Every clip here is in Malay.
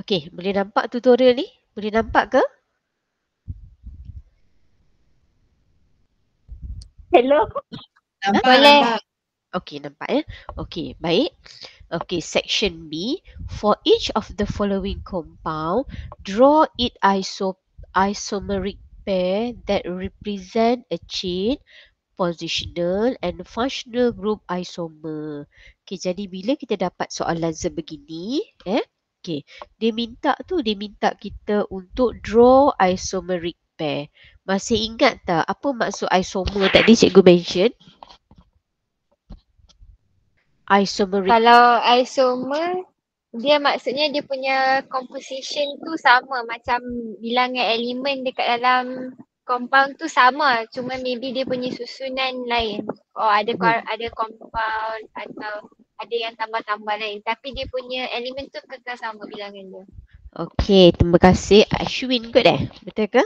Okey, boleh nampak tutorial ni? Boleh nampak ke? Hello. Nampak, Boleh. nampak. Okey, nampak ya. Okey, baik. Okey, section B. For each of the following compound, draw it isomeric pair that represent a chain, positional and functional group isomer. Okey, jadi bila kita dapat soalan sebegini, okey, dia minta kita untuk draw isomeric pair. Masih ingat tak apa maksud isomer tadi cikgu mention? Isomeric. Kalau isomer, dia maksudnya dia punya composition tu sama macam bilangan elemen dekat dalam compound tu sama. Cuma maybe dia punya susunan lain. Oh ada compound atau ada yang tambah-tambah lain. Tapi dia punya elemen tu kekal sama bilangan dia. Okey, terima kasih Ashwin kot betul ke?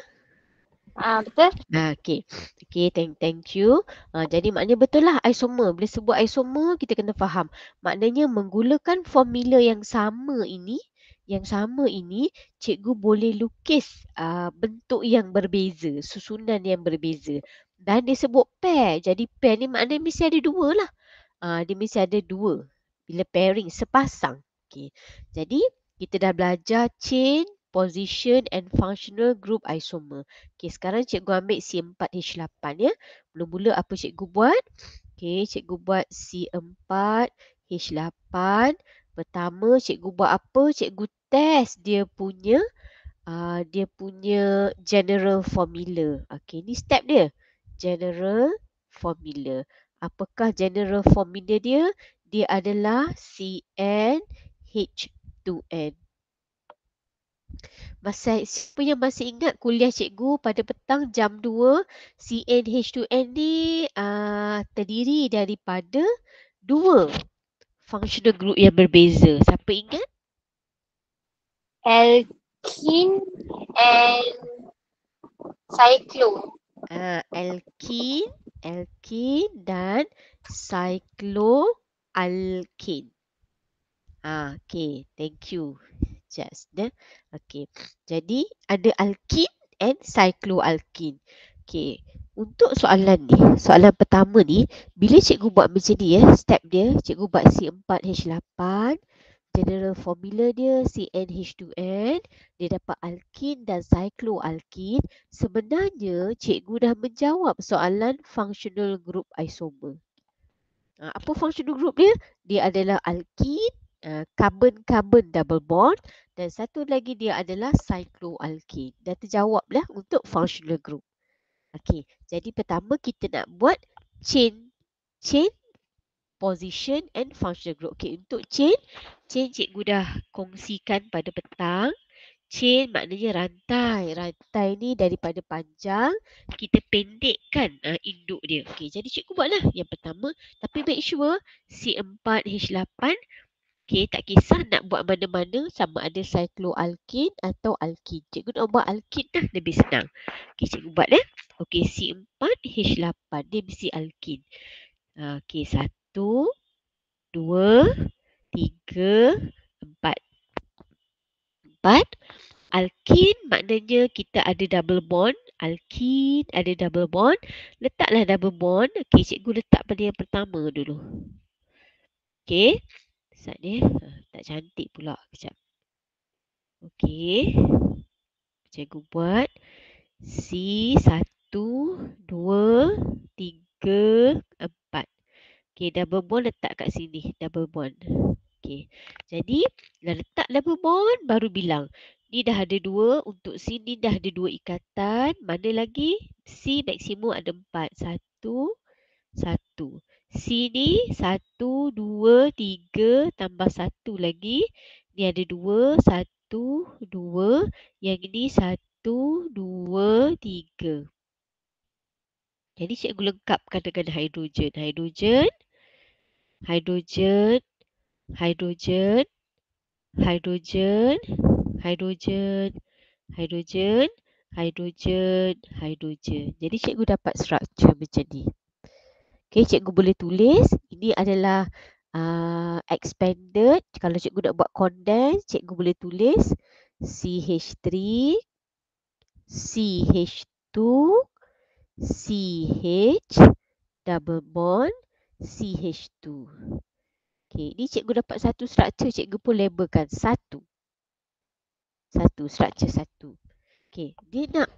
Betul? Okey. Okey, thank you. Jadi maknanya betul lah isomer. Bila sebut isomer, kita kena faham. Maknanya menggunakan formula yang sama ini, cikgu boleh lukis bentuk yang berbeza, susunan yang berbeza. Dan dia sebut pair. Jadi pair ni maknanya mesti ada dua lah. Dia mesti ada dua. Bila pairing, sepasang. Okey. Jadi, kita dah belajar chain, position and functional group isomer. Okey, sekarang cikgu ambil C4H8 ya. Mula-mula apa cikgu buat? Okey, cikgu buat C4H8. Pertama, cikgu buat apa? Cikgu test dia punya general formula. Okey, ni step dia. General formula. Apakah general formula dia? Dia adalah CnH2n. Siapa yang masih ingat kuliah cikgu pada petang jam 2, CnH2n ni terdiri daripada dua functional group yang berbeza. Siapa ingat? Alkene and cyclo. Alkene dan cycloalkene. Okay, thank you. Just okay. Jadi ada alkene and cycloalkene. Okay, untuk soalan ni, soalan pertama ni, bila cikgu buat macam ni step dia, cikgu buat C4H8, general formula dia CnH2n, dia dapat alkene dan cycloalkene. Sebenarnya cikgu dah menjawab soalan functional group isomer. Apa functional group dia? Dia adalah alkene, carbon-carbon double bond, dan satu lagi dia adalah cycloalkene. Dah terjawablah untuk functional group. Okey, jadi pertama kita nak buat chain, position and functional group. Okey, untuk chain cikgu dah kongsikan pada petang. Chain maknanya rantai. Rantai ni daripada panjang, kita pendekkan induk dia. Okey, jadi cikgu buatlah yang pertama. Tapi make sure C4H8. Okey, tak kisah nak buat mana-mana, sama ada cycloalkene atau alkene. Cikgu nak buat alkene dah, lebih senang. Okey, cikgu buat Okey, C4H8 dia mesti alkene. Okey, 1, 2, 3, 4. Alkene maknanya kita ada double bond. Alkene ada double bond. Letaklah double bond. Okey, cikgu letak pada yang pertama dulu. Okey. Saat ni tak cantik pula. Kejap. Okey. Cikgu buat C1, 2, 3, 4. Okey, double bond letak kat sini. Double bond. Okey. Jadi, dah letak double bond, baru bilang. Ni dah ada 2. Untuk C ni dah ada 2 ikatan. Mana lagi? C maksimum ada 4. 1, 1. C ni 1, 2, 3 tambah 1 lagi. Ni ada 2, 1, 2. Yang ini 1, 2, 3. Jadi cikgu lengkapkan dengan hidrogen. Hidrogen, hidrogen, hidrogen, hidrogen, hidrogen, hidrogen, hidrogen, hidrogen. Jadi cikgu dapat struktur macam ni. Okey, cikgu boleh tulis ini adalah expanded. Kalau cikgu nak buat condense, cikgu boleh tulis CH3, CH2, CH, double bond, CH2. Okay, ni cikgu dapat satu structure, cikgu pun labelkan satu. Structure satu. Okay, dia nak,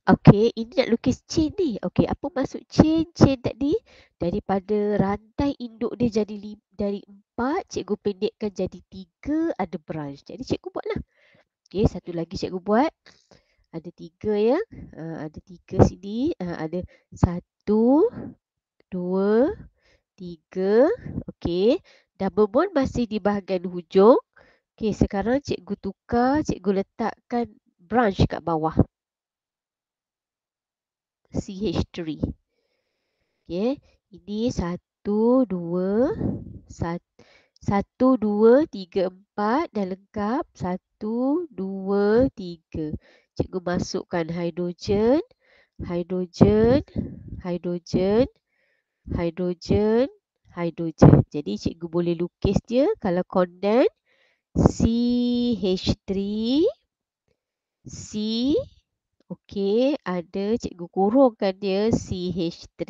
okay, ini nak lukis chain ni. Okay, apa maksud chain? Chain tadi, daripada rantai induk dia jadi dari 4, cikgu pendekkan jadi 3, ada branch. Jadi cikgu buatlah. Okay, satu lagi cikgu buat. Ada 3 ya. Ada 3 sini. Ada 1, 2, 3. Okay. Double bond masih di bahagian hujung. Okay, sekarang cikgu tukar. Cikgu letakkan branch kat bawah. CH3. Okay. Ini 1, 2, 1, 2, 3, 4 dah lengkap. 1, 2, 3. Cikgu masukkan hidrogen, hidrogen, hidrogen, hidrogen, hidrogen. Jadi cikgu boleh lukis dia kalau condense CH3, C, okey, ada cikgu kurungkan dia CH3,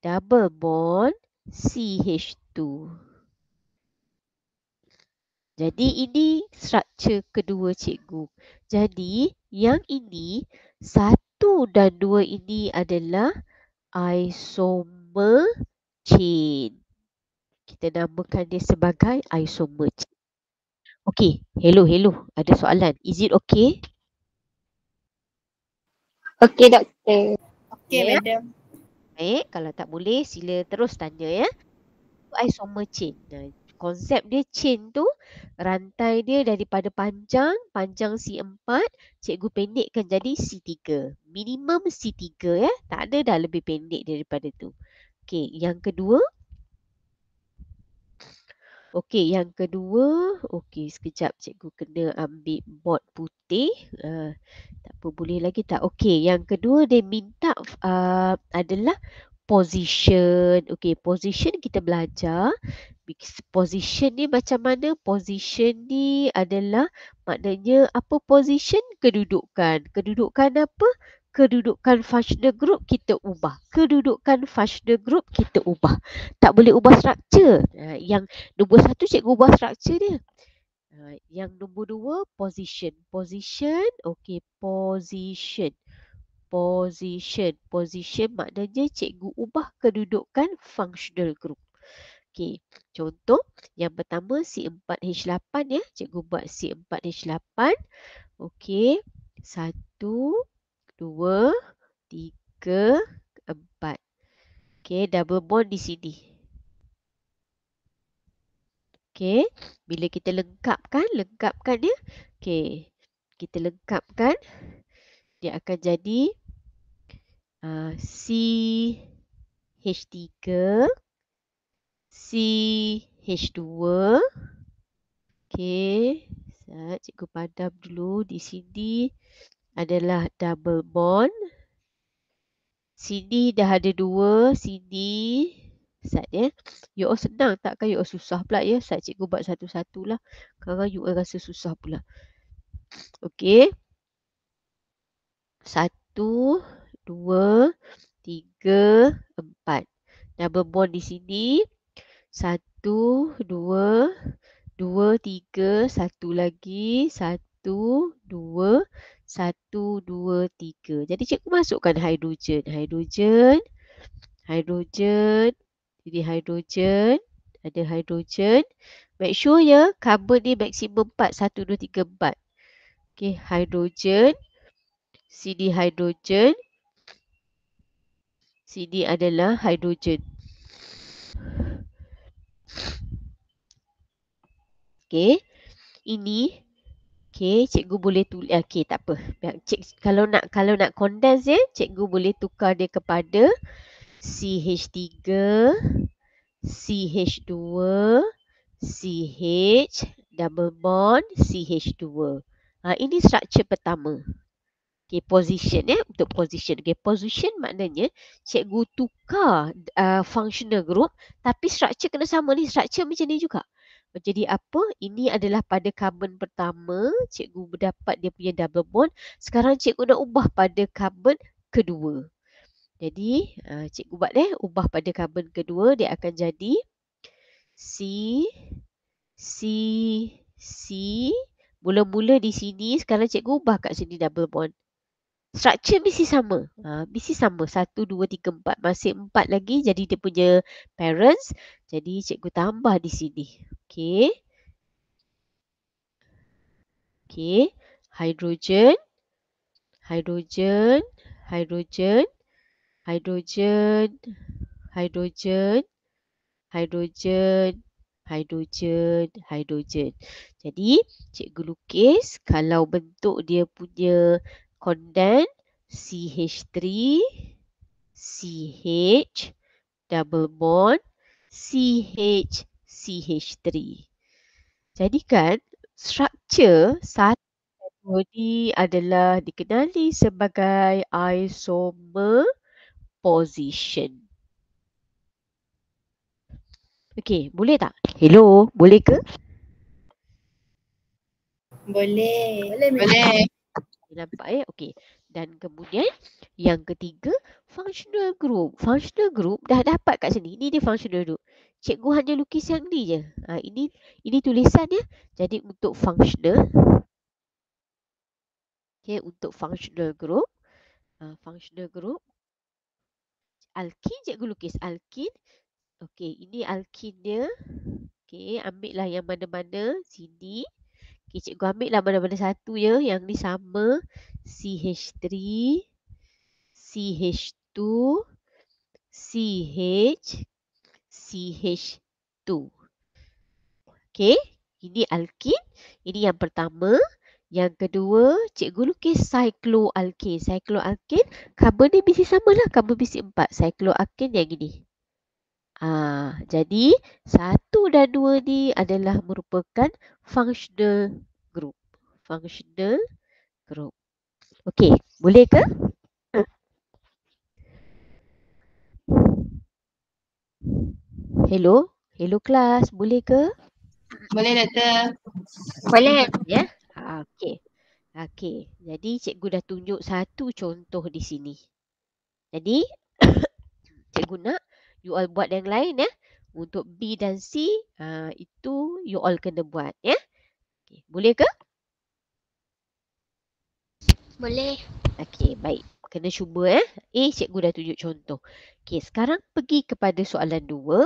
double bond, CH2. Jadi ini struktur kedua cikgu. Jadi yang ini 1 dan 2 ini adalah isomer chain. Kita namakan dia sebagai isomer chain. Okey, hello. Ada soalan. Is it okay? Okey, doktor. Okey, Ya. madam. Baik, kalau tak boleh sila terus tanya ya. Isomer chain. Konsep dia chain tu rantai dia daripada panjang C4, cikgu pendekkan jadi C3. Minimum C3 ya. Tak ada dah lebih pendek daripada tu. Okey, yang kedua. Okey, yang kedua. Okey, sekejap cikgu kena ambil board putih. Tak apa, boleh lagi tak? Okey, yang kedua dia minta adalah position. Okey, position kita belajar. Position ni macam mana? Position ni adalah maknanya apa position? Kedudukan. Kedudukan apa? Kedudukan functional group kita ubah. Kedudukan functional group kita ubah. Tak boleh ubah struktur. Yang nombor 1 cikgu ubah struktur dia. Yang nombor 2 position. Position. Okey, position. Position maknanya cikgu ubah kedudukan functional group. Okey, contoh yang pertama C4H8 ya. Cikgu buat C4H8. Okey, 1, 2, 3, 4. Okey, double bond di sini. Okey, bila kita lengkapkan dia. Okey, kita lengkapkan, dia akan jadi CH3, CH2. Okey, cikgu padam dulu. Di sini adalah double bond. Sini dah ada 2, sini. Sat ya. You all senang takkan you all susah pula ya. Sat cikgu buat satu-satu lah. Kalau you all rasa susah pula. Okey. 1, 2, 3, 4. Double bond di sini. 1, 2, 2, 3, 1 lagi. 1, 2, 1, 2, 3. Jadi cikgu masukkan hidrogen. Hidrogen. Jadi hidrogen. Ada hidrogen. Make sure ya carbon ni maksimum 4. 1, 2, 3, 4. Okay, hidrogen. Sini hidrogen. Sini adalah hidrogen. Okay. Ini. Okay, cikgu boleh tulis. Okay, tak apa. Kalau nak condense ya, cikgu boleh tukar dia kepada CH3, CH2, CH, double bond, CH2. Ini struktur pertama. Okay, position untuk position. Okay, position maknanya cikgu tukar functional group tapi structure kena sama ni. Structure macam ni juga. Jadi apa? Ini adalah pada carbon pertama, cikgu berdapat dia punya double bond. Sekarang cikgu nak ubah pada carbon kedua. Jadi cikgu buat ubah pada carbon kedua, dia akan jadi C, mula-mula di sini, sekarang cikgu ubah kat sini double bond. Structure mesti sama. Mesti sama. 1, 2, 3, 4. Masih 4 lagi. Jadi dia punya parents. Jadi cikgu tambah di sini. Okay. Okay. Hydrogen. Hydrogen. Hydrogen. Hydrogen. Hydrogen. Hydrogen. Hydrogen. Hydrogen. Jadi cikgu lukis kalau bentuk dia punya condense CH3, CH, double bond, CH, CH3. Jadi kan struktur satu ni adalah dikenali sebagai isomer position. Okey, boleh tak? Hello, boleh ke? Boleh. Boleh. Nampak Okey. Dan kemudian yang ketiga, functional group. Functional group dah dapat kat sini. Ini dia functional group. Cikgu hanya lukis yang ni je. Ini tulisan ya. Jadi untuk functional, untuk functional group, alkin cikgu lukis alkin. Okey, ini alkin dia. Okey, ambil lah yang mana-mana sini. Okay, cikgu ambil lah mana-mana satu je. Yang ni sama. CH3, CH2, CH, CH2. Okay, ini alkin. Ini yang pertama. Yang kedua, cikgu lukis cycloalkane. Cycloalkane, carbon ni mesti sama lah. Carbon mesti 4. Cycloalkane yang ini. Jadi, 1 dan 2 ni adalah merupakan functional group. Functional group. Okey, boleh ke? Hello? Hello kelas, boleh ke? Boleh doktor. Boleh. Ya. Okey. Okey. Jadi cikgu dah tunjuk satu contoh di sini. Jadi cikgu nak you all buat yang lain ya. Untuk B dan C, itu you all kena buat ya. Okay. Boleh ke? Boleh. Okey, baik. Kena cuba cikgu dah tunjuk contoh. Okey, sekarang pergi kepada soalan 2.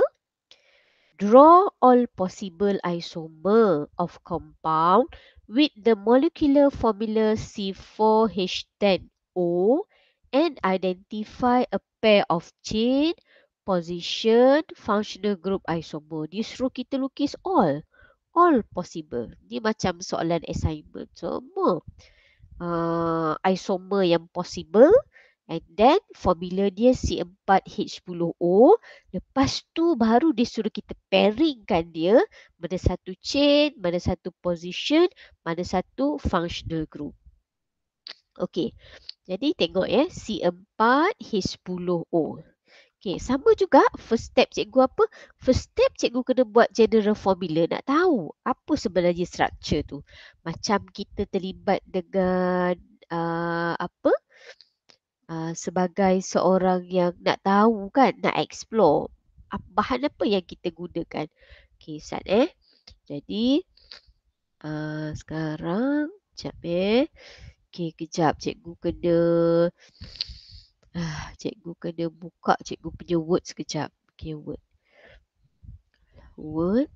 Draw all possible isomer of compound with the molecular formula C4H10O and identify a pair of chain, position, functional group isomer. Dia suruh kita lukis all possible. Ni macam soalan assignment. Semua isomer yang possible. And then formula dia C4H10O. Lepas tu baru dia suruh kita pairingkan dia. Mana satu chain, mana satu position, mana satu functional group. Okey. Jadi tengok C4H10O. Okey, sama juga first step cikgu apa? First step cikgu kena buat general formula. Nak tahu apa sebenarnya structure tu. Macam kita terlibat dengan sebagai seorang yang nak tahu kan, nak explore bahan apa yang kita gunakan. Okey, Sat Jadi sekarang sekejap Okey, kejap cikgu kena buka cikgu punya word sekejap. Okey, word. Word.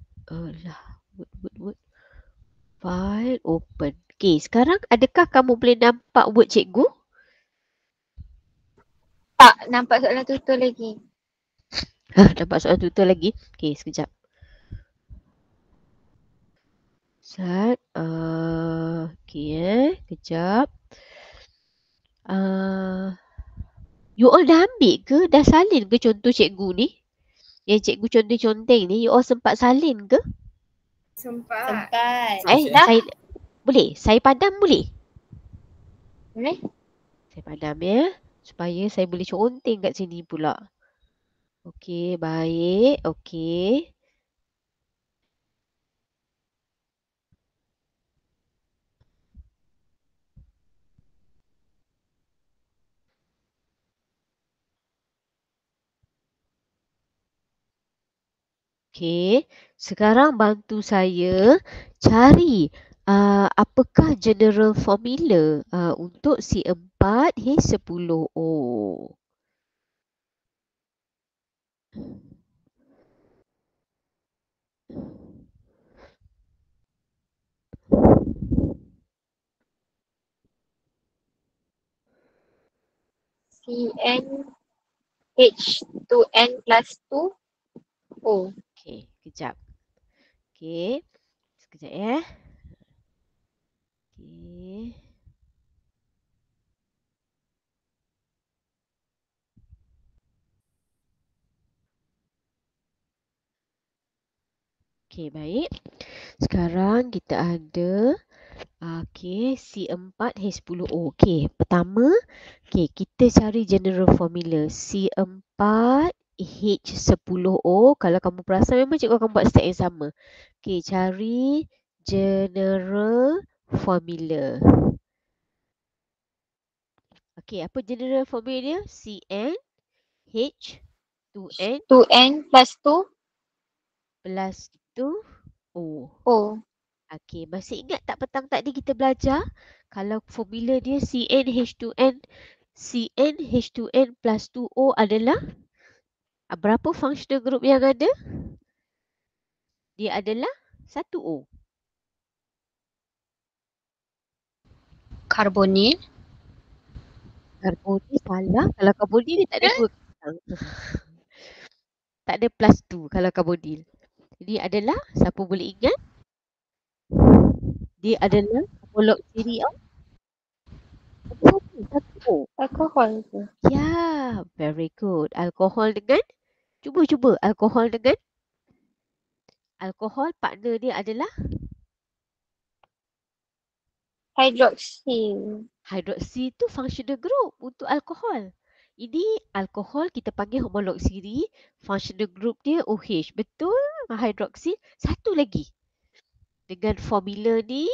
File open. Okey, sekarang adakah kamu boleh nampak word cikgu? Tak nampak soalan tutur lagi. Nampak soalan tutur lagi? Okey, sekejap. Sat. Okey kejap. You all dah ambil ke? Dah salin ke contoh cikgu ni? Yang cikgu conteng-conteng ni, you all sempat salin ke? Sempat. Boleh? Saya padam boleh? Boleh? Saya padam ya. Supaya saya boleh conteng kat sini pula. Okey, baik. Okey. Okey, sekarang bantu saya cari apakah general formula untuk C4H10O. CnH2n plus 2O. Okey, kejap. Okey, sekejap ya. Okey. Okey, baik. Sekarang kita ada C4H10O. Okey, pertama, kita cari general formula C4H10O. Kalau kamu perasan memang cikgu akan buat step yang sama. Okey, cari general formula. Okey, apa general formula dia? CnH2n 2n plus 2 plus 2O. O. Okey, masih ingat tak petang tadi kita belajar kalau formula dia CnH2n plus 2O adalah berapa functional group yang ada? Dia adalah 1O. Karbonil. Karbonil salah. Kalau karbonil dia tak ada 2 petang. Tak ada plus 2 kalau karbonil. Jadi adalah, siapa boleh ingat? Dia adalah homolog siri of satu O. Alkohol tu. Ya, very good. Alkohol dengan, cuba alkohol dengan, alkohol partner dia adalah Hidroksil. hidroksi tu functional group untuk alkohol. Ini alkohol kita panggil homolog siri, functional group dia OH. Betul? Hidroksi. Satu lagi. Dengan formula ni,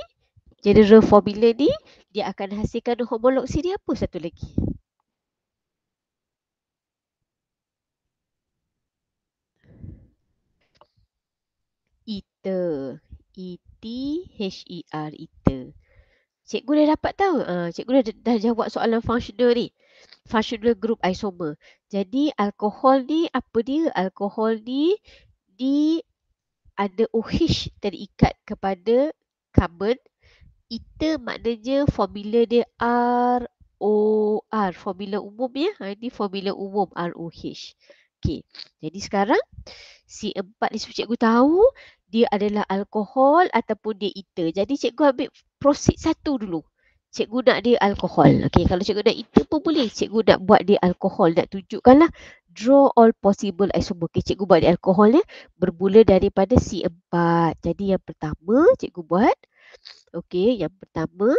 general formula ni, dia akan hasilkan homolog siri apa satu lagi? Ether. E-T-H-E-R. Ether. Cikgu dah dapat tahu. Cikgu dah jawab soalan functional ni. Functional group isomer. Jadi alkohol ni apa dia? Alkohol ni ada OH terikat kepada karbon. Ether maknanya formula dia ROR. Formula umum ya. Ini formula umum ROH. Okey. Jadi sekarang C4 ni cikgu tahu dia adalah alkohol ataupun dia ether. Jadi cikgu ambil proceed satu dulu. Cikgu nak dia alkohol. Okey, kalau cikgu nak ether pun boleh. Cikgu nak buat dia alkohol. Nak tunjukkanlah draw all possible isomer. Okey, cikgu buat dia alkohol ya. Bermula daripada C4. Jadi yang pertama cikgu buat. Okey, yang pertama.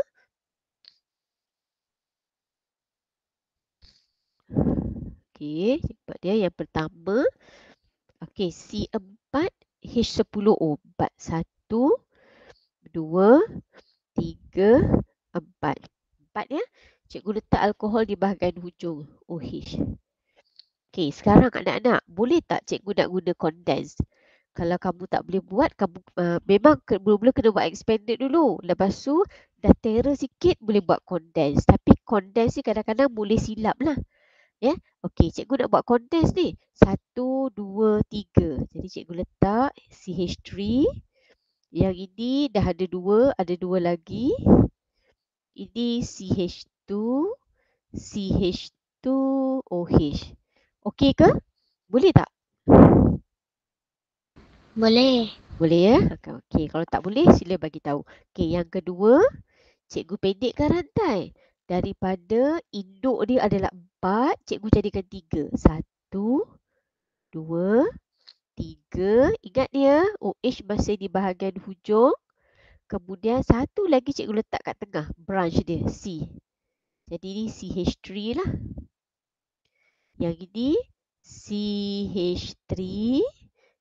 Okey, cikgu buat dia yang pertama. Okey, C4H10O. 1, 2, 3, 4. 4 ya. Cikgu letak alkohol di bahagian hujung OH. Okey, sekarang anak-anak, boleh tak cikgu nak guna condense? Kalau kamu tak boleh buat, kamu memang mula-mula kena buat expanded dulu. Lepas tu, dah terror sikit, boleh buat condense. Tapi condense ni kadang-kadang boleh silap lah. Ya, okey, cikgu nak buat condense ni. 1, 2, 3. Jadi cikgu letak CH3. Yang ini dah ada 2, ada 2 lagi. Ini CH2, CH2OH. Okey ke? Boleh tak? Boleh. Boleh ya? Okey, kalau tak boleh sila bagi tahu. Okey, yang kedua, cikgu pendekkan rantai. Daripada induk dia adalah 4, cikgu jadikan 3. 1, 2, 3. Ingat dia, OH masih di bahagian hujung. Kemudian satu lagi cikgu letak kat tengah, branch dia, C. Jadi ni CH3 lah. Yang ini CH3.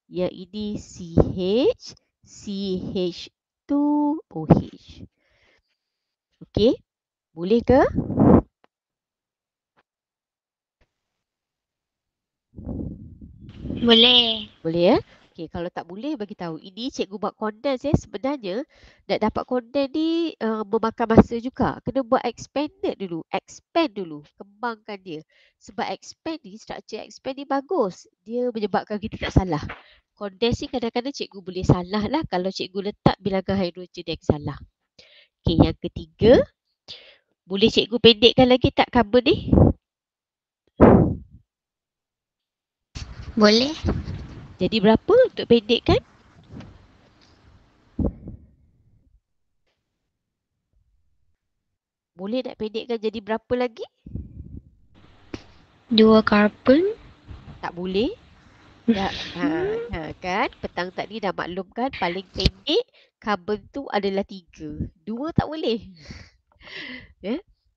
Yang ini CH, CH2OH. Okey, boleh ke? Boleh. Boleh ya? Okey, kalau tak boleh bagi tahu. Ini cikgu buat condense sebenarnya nak dapat condense ni memakan masa juga. Kena buat expanded dulu, expand dulu, kembangkan dia. Sebab expand ni, structure expand ni bagus. Dia menyebabkan kita tak salah. Condense ni kadang-kadang cikgu boleh salah lah kalau cikgu letak bilangan hidrogen yang salah. Okey, yang ketiga, boleh cikgu pendekkan lagi tak carbon ni? Boleh. Jadi berapa untuk pendekkan? Boleh nak pendekkan jadi berapa lagi? 2 karbon. Tak boleh. Tak. Kan? Petang tadi dah maklum kan paling pendek carbon tu adalah 3. 2 tak boleh.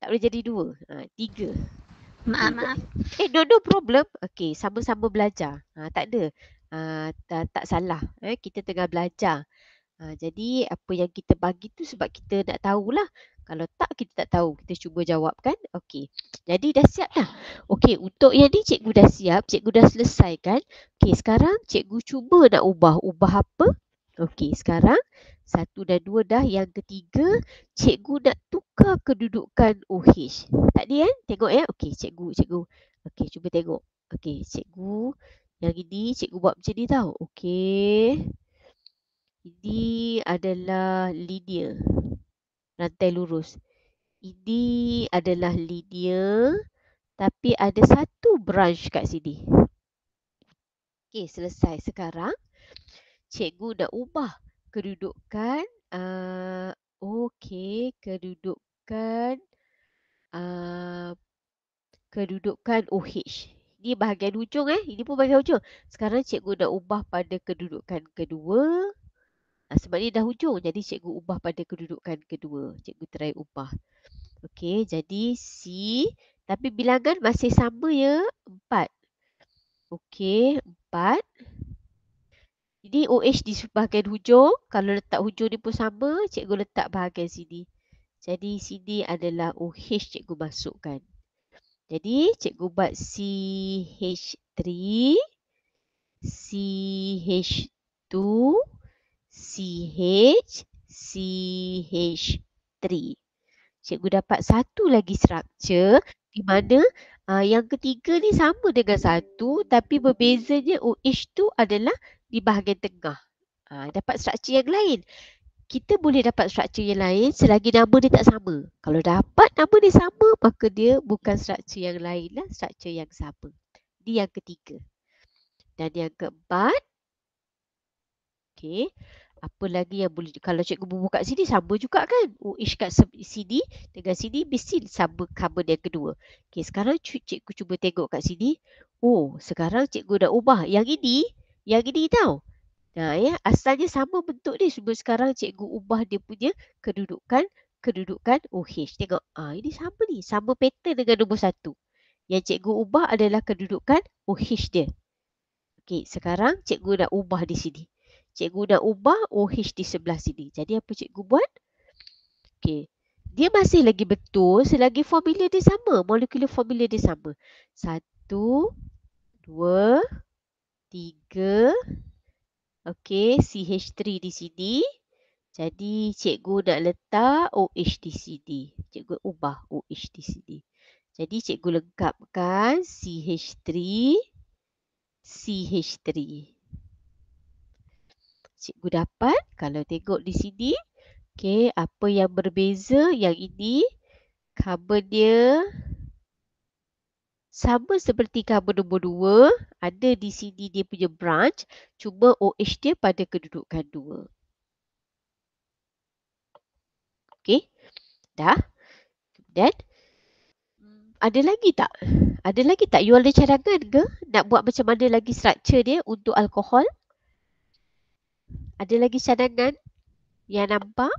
Tak boleh jadi 2. 3. Maaf. No problem. Okey, sama-sama belajar. Tak ada. Tak salah. Kita tengah belajar. Jadi apa yang kita bagi tu sebab kita nak tahulah. Kalau tak kita tak tahu. Kita cuba jawab kan. Okey. Jadi dah siap dah. Okey, untuk yang ni cikgu dah siap. Cikgu dah selesai kan. Okey, sekarang cikgu cuba nak ubah. Ubah apa? Okey, sekarang 1 dan 2 dah. Yang ketiga, cikgu nak tukar kedudukan OH. Tadi kan? Tengok ya. Okey, cikgu. Okey, cuba tengok. Okey, cikgu. Yang ini cikgu buat macam ni tau. Okey. Ini adalah linear. Rantai lurus. Ini adalah linear. Tapi ada satu branch kat sini. Okey, selesai. Sekarang, cikgu nak ubah kedudukan. Kedudukan OH. Ini bahagian hujung Ini pun bahagian hujung. Sekarang cikgu nak ubah pada kedudukan kedua. Sebab ni dah hujung. Jadi cikgu ubah pada kedudukan kedua. Cikgu try ubah. Okey, jadi C. Tapi bilangan masih sama ya. 4. Okey, 4. Jadi OH di bahagian hujung. Kalau letak hujung ni pun sama. Cikgu letak bahagian sini. Jadi sini adalah OH cikgu masukkan. Jadi cikgu buat CH3. CH2. CH, CH3. Cikgu dapat satu lagi struktur di mana yang ketiga ni sama dengan satu tapi berbezanya OH tu adalah di bahagian tengah. Dapat struktur yang lain. Kita boleh dapat struktur yang lain selagi nama dia tak sama. Kalau dapat nama dia sama, maka dia bukan struktur yang lain lah, struktur yang sama. Ini yang ketiga. Dan yang keempat, okey. Apa lagi yang boleh, kalau cikgu bubuh kat sini sama juga kan. OH kat sini dengan sini mesti sama carbon yang kedua. Okey, sekarang cikgu cuba tengok kat sini. Oh, sekarang cikgu dah ubah. Yang ini tau. Asalnya sama bentuk dia. Cuma sekarang cikgu ubah dia punya kedudukan OH. Tengok, ini sama ni. Sama pattern dengan nombor 1. Yang cikgu ubah adalah kedudukan OH dia. Okey, sekarang cikgu nak ubah di sini. Cikgu nak ubah OH di sebelah sini. Jadi apa cikgu buat? Okey. Dia masih lagi betul selagi formula dia sama. Molekular formula dia sama. 1, 2, 3. Okey, CH3 di sini. Jadi cikgu nak letak OH di sini. Cikgu ubah OH di sini. Jadi cikgu lengkapkan CH3. CH3. Cikgu dapat, kalau tengok di sini, okey, apa yang berbeza? Yang ini, carbon dia sama seperti carbon nombor 2. Ada di sini dia punya branch, cuma OH dia pada kedudukan 2. Okey, dah. Dan, ada lagi tak? Ada lagi tak? You ada cadangan ke? Nak buat macam mana lagi struktur dia untuk alkohol? Ada lagi cadangan yang nampak?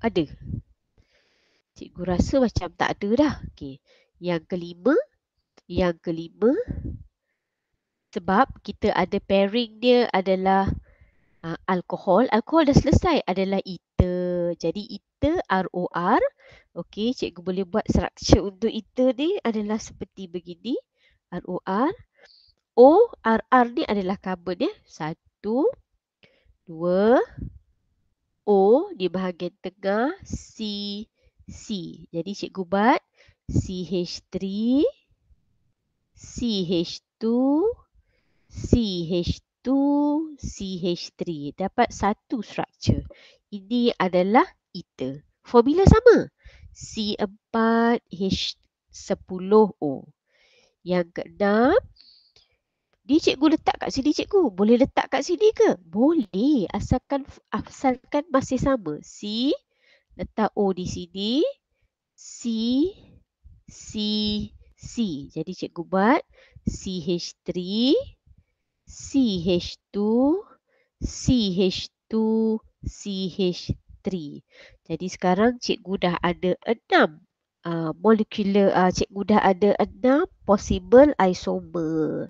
Ada? Cikgu rasa macam tak ada dah. Okey. Yang kelima sebab kita ada pairing dia adalah alkohol. Alkohol dah selesai adalah ether. Jadi ether ROR. Okey, cikgu boleh buat structure untuk ether ni adalah seperti begini. ROR. O, RR ni adalah carbon ya. 1, 2, O di bahagian tengah, C, C. Jadi cikgu buat CH3, CH2, CH2, CH3. Dapat satu structure. Ini adalah ether. Formula sama. C4H10O. Yang keenam, dia cikgu letak kat sini cikgu. Boleh letak kat sini ke? Boleh. Asalkan masih sama. C, letak O di sini. C, C, C. Jadi cikgu buat CH3, CH2, CH2, CH3. Jadi sekarang cikgu dah ada 6 molecular, cikgu dah ada 6 possible isomer.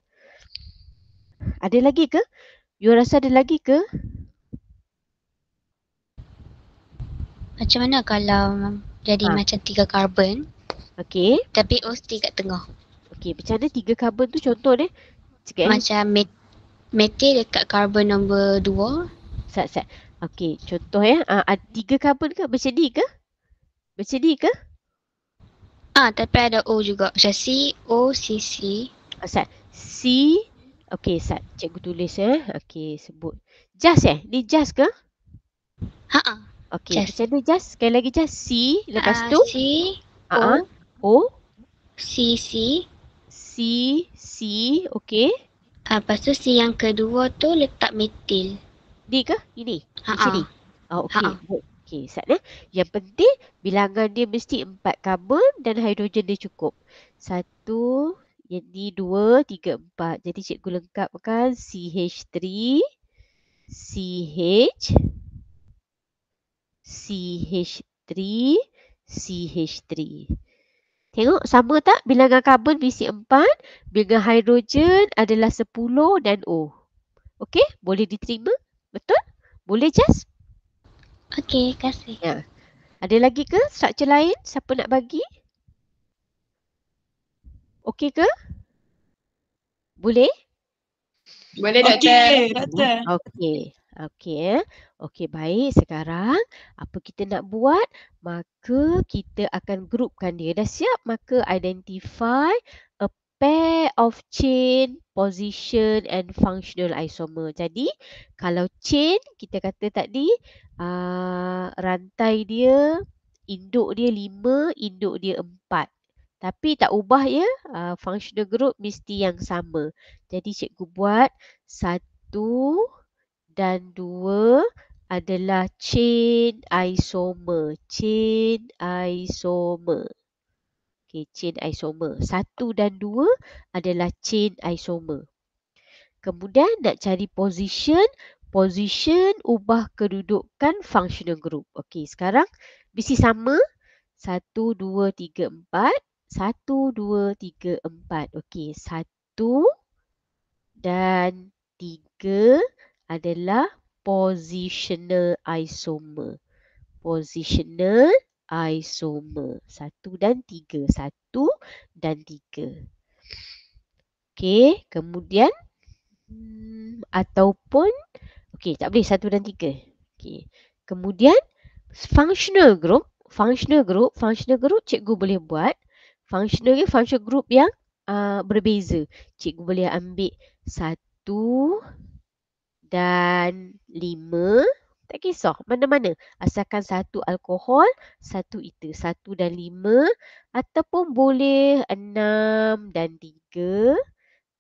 Ada lagi ke? You rasa ada lagi ke? Macam mana kalau jadi macam 3 karbon Okey. tapi OC kat tengah? Okey, macam mana 3 karbon tu contoh ni? Sikit Macam metil dekat karbon nombor 2. Sat. Okey, contoh ya. 3 karbon ke? Macam ni ke? Macam ni ke? Tapi ada O juga. Macam C, O, C, C. Sat. C. Okey, Sat. Cikgu tulis Okey, sebut. Just Ni just ke? Okey, macam mana just? Sekali lagi just. C. Lepas tu? C, O. O. C, C. C, C. Okey. Lepas tu C yang kedua tu letak metil. Ni ke? Ini? Macam ni? Okey. Okey, Sat Yang penting bilangan dia mesti 4 karbon dan hidrogen dia cukup. 1, ini 2, 3, 4. Jadi cikgu lengkapkan CH3, CH, CH3, CH3. Tengok sama tak bilangan karbon mesti 4, bilangan hidrogen adalah 10 dan O. Okey, boleh diterima? Betul? Boleh Jas? Okey, kasih. Ya. Ada lagi ke struktur lain? Siapa nak bagi? Okey ke? Boleh? Boleh doktor. Okey. Okey, baik. Sekarang apa kita nak buat? Maka kita akan grupkan dia. Dah siap? Maka identify a pair of chain, position and functional isomer. Jadi, kalau chain kita kata tadi rantai dia, induk dia 5, induk dia 4. Tapi tak ubah ya, functional group mesti yang sama. Jadi cikgu buat 1 dan 2 adalah chain isomer. Chain isomer. Okay, chain isomer. 1 dan 2 adalah chain isomer. Kemudian nak cari position. Position ubah kedudukan functional group. Okey, sekarang mesti sama. 1, 2, 3, 4. 1, 2, 3, 4. Okey, 1 dan 3 adalah positional isomer. Positional isomer. 1 dan 3. 1 dan 3. Okey, kemudian ataupun okey, tak boleh 1 dan 3. Okey. Kemudian functional group cikgu boleh buat functional group yang berbeza. Cikgu boleh ambil 1 dan 5. Tak kisah mana-mana. Asalkan 1 alkohol, 1 ether. 1 dan 5. Ataupun boleh 6 dan 3.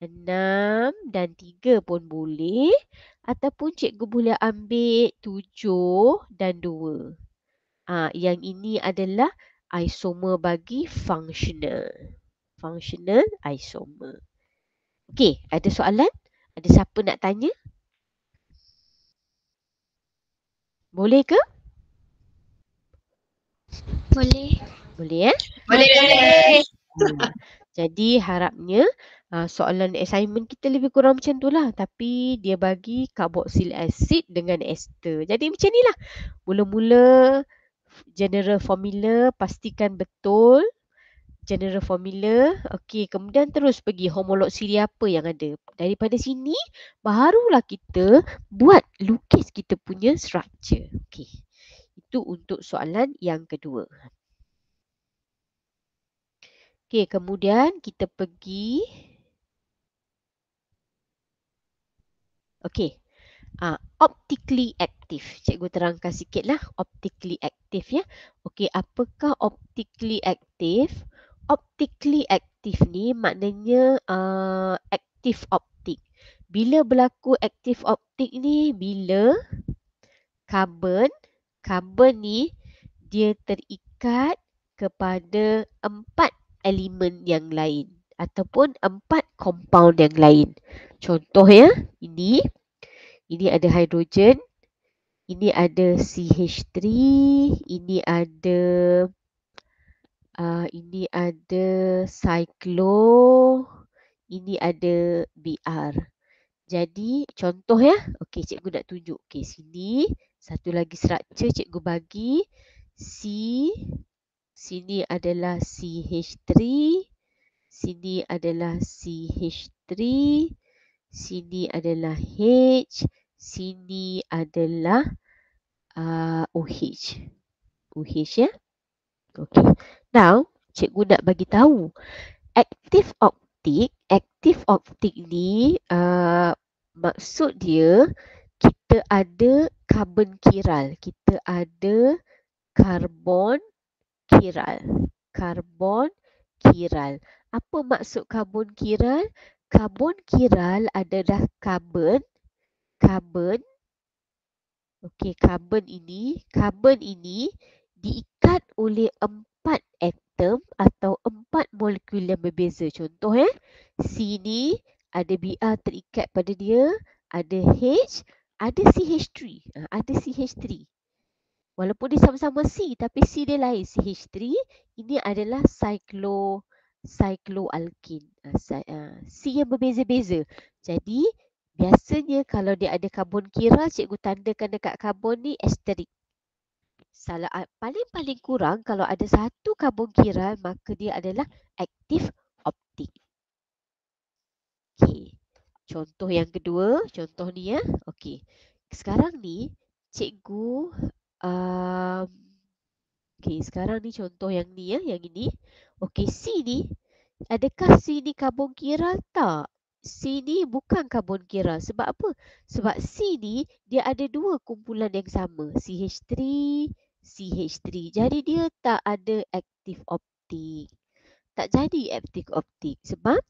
6 dan 3 pun boleh. Ataupun cikgu boleh ambil 7 dan 2. Yang ini adalah isomer bagi functional. Functional isomer. Okey, ada soalan? Ada siapa nak tanya? Boleh ke? Boleh. Boleh Boleh. Jadi harapnya soalan assignment kita lebih kurang macam tu lah. Tapi dia bagi carboxyl acid dengan ester. Jadi macam ni lah. Mula-mula general formula pastikan betul. General formula. Okey, kemudian terus pergi homolog siri apa yang ada. Daripada sini barulah kita buat lukis kita punya structure. Okey. Itu untuk soalan yang kedua. Okey, kemudian kita pergi. Okey. Optically active. Cikgu terangkan sikitlah optically active ya. Okey, apakah optically active? Optically active ni maknanya active optik. Bila berlaku active optik ni? Bila karbon ni dia terikat kepada 4 elemen yang lain ataupun 4 compound yang lain. Contoh ya, ini ada hidrogen, ini ada CH3, ini ada cyclo, ini ada Br. Jadi contoh ya. Okey, cikgu nak tunjuk. Okey, sini satu lagi structure cikgu bagi C, sini adalah CH3, sini adalah CH3, sini adalah H, sini adalah OH. OH ya. Okey. Now, cikgu nak bagi tahu active optik ni maksud dia kita ada karbon kiral. Kita ada karbon kiral. Karbon kiral. Apa maksud karbon kiral? Karbon kiral adalah karbon. Okey, karbon ini diikat oleh 4 atom atau 4 molekul yang berbeza. Contoh C ni ada Br terikat pada dia, ada H, ada CH3. Ada CH3. Walaupun dia sama-sama C tapi C dia lain. CH3 ini adalah cycloalkene. C yang berbeza-beza. Jadi biasanya kalau dia ada karbon kiral, cikgu tandakan dekat karbon ni asterik. Salah paling kurang kalau ada satu karbon kiral maka dia adalah aktif optik. Okey. Contoh yang kedua, contoh ni ya. Okey. Sekarang ni cikgu okey, sekarang ni contoh yang ni ya, yang ini. Okey, C ni adakah C ni karbon kiral? Tak. C ni bukan karbon kiral. Sebab apa? Sebab C ni dia ada dua kumpulan yang sama. CH3, CH3. Jadi dia tak ada aktif optik. Tak jadi aktif optik. Sebab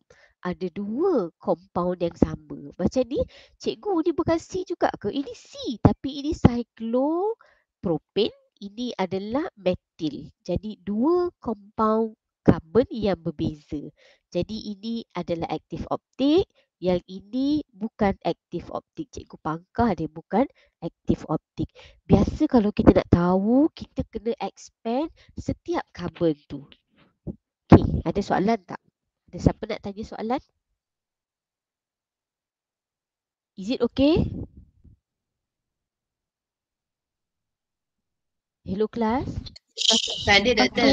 ada dua compound yang sama. Macam ni, cikgu ni bukan C juga ke? Ini C. Tapi ini cyclopropane. Ini adalah metil. Jadi dua compound karbon yang berbeza. Jadi ini adalah aktif optik. Yang ini bukan aktif optik. Cikgu pangkah dia bukan aktif optik. Biasa kalau kita nak tahu, kita kena expand setiap karbon tu. Okey, ada soalan tak? Ada siapa nak tanya soalan? Is it okay? Hello class? Tak ada doktor.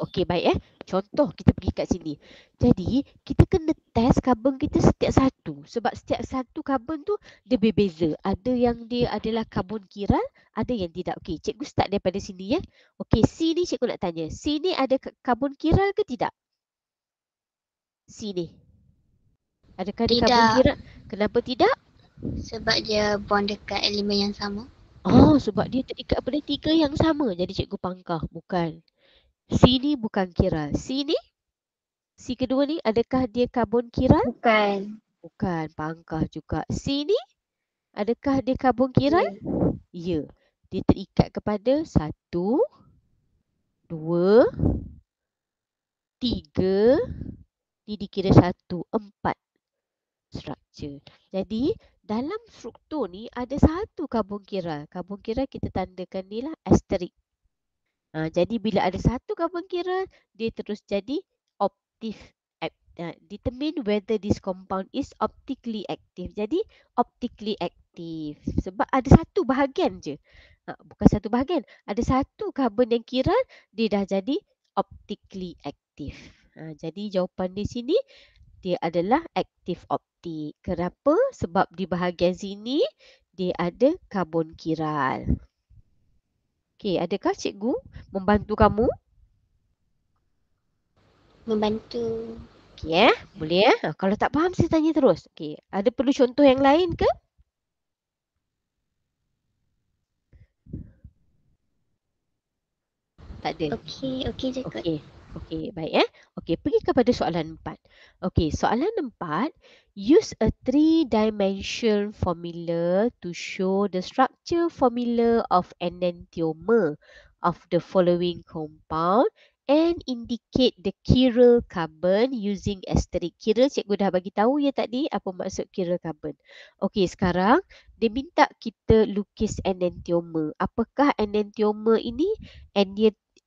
Okey, baik Contoh kita pergi kat sini. Jadi, kita kena test karbon kita setiap satu. Sebab setiap satu karbon tu dia berbeza. Ada yang dia adalah karbon kiral, ada yang tidak. Okey, cikgu start daripada sini ya. Okey, C ni cikgu nak tanya. C ni ada karbon kiral ke tidak? C ni. Adakah ada karbon kiral? Kenapa tidak? Sebab dia bond dekat elemen yang sama. Oh, sebab dia terikat pada 3 yang sama. Jadi cikgu pangkah. Bukan. C ni bukan kiral. C ni? C kedua ni adakah dia karbon kiral? Bukan. Bukan. Pangkah juga. C ni? Adakah dia karbon kiral? Ya. Dia terikat kepada 1, 2, 3. Ni dikira 1, 4 structure. Jadi dalam struktur ni ada satu karbon kiral. Karbon kiral kita tandakan ni lah asterik. Jadi bila ada satu karbon kiral, dia terus jadi optif. Determine whether this compound is optically active. Jadi optically active. Sebab ada satu bahagian je. Bukan satu bahagian. Ada satu karbon yang kiral, dia dah jadi optically active. Jadi jawapan di sini, dia adalah aktif optik. Kenapa? Sebab di bahagian sini, dia ada karbon kiral. Okey, adakah cikgu membantu kamu? Membantu. Okey boleh kalau tak faham saya tanya terus. Okey, ada perlu contoh yang lain ke? Tak ada. Okey je kot. Okey, baik Okey, pergi kepada soalan 4. Okey, soalan 4, use a three-dimensional formula to show the structure formula of enantiomer of the following compound and indicate the chiral carbon using asterisk. Chiral cikgu dah bagi tahu ya tadi apa maksud chiral carbon. Okey, sekarang dia minta kita lukis enantiomer. Apakah enantiomer ini?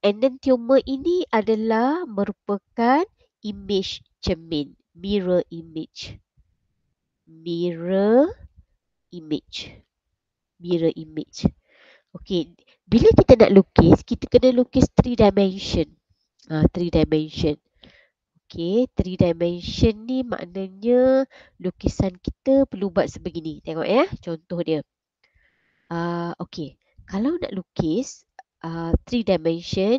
Enantiomer ini adalah merupakan image cermin, mirror image. Mirror image. Okey, bila kita nak lukis, kita kena lukis 3 dimension. 3 dimension. Okey, 3 dimension ni maknanya lukisan kita perlu buat sebegini. Tengok contoh dia. Okey, kalau nak lukis 3 dimension,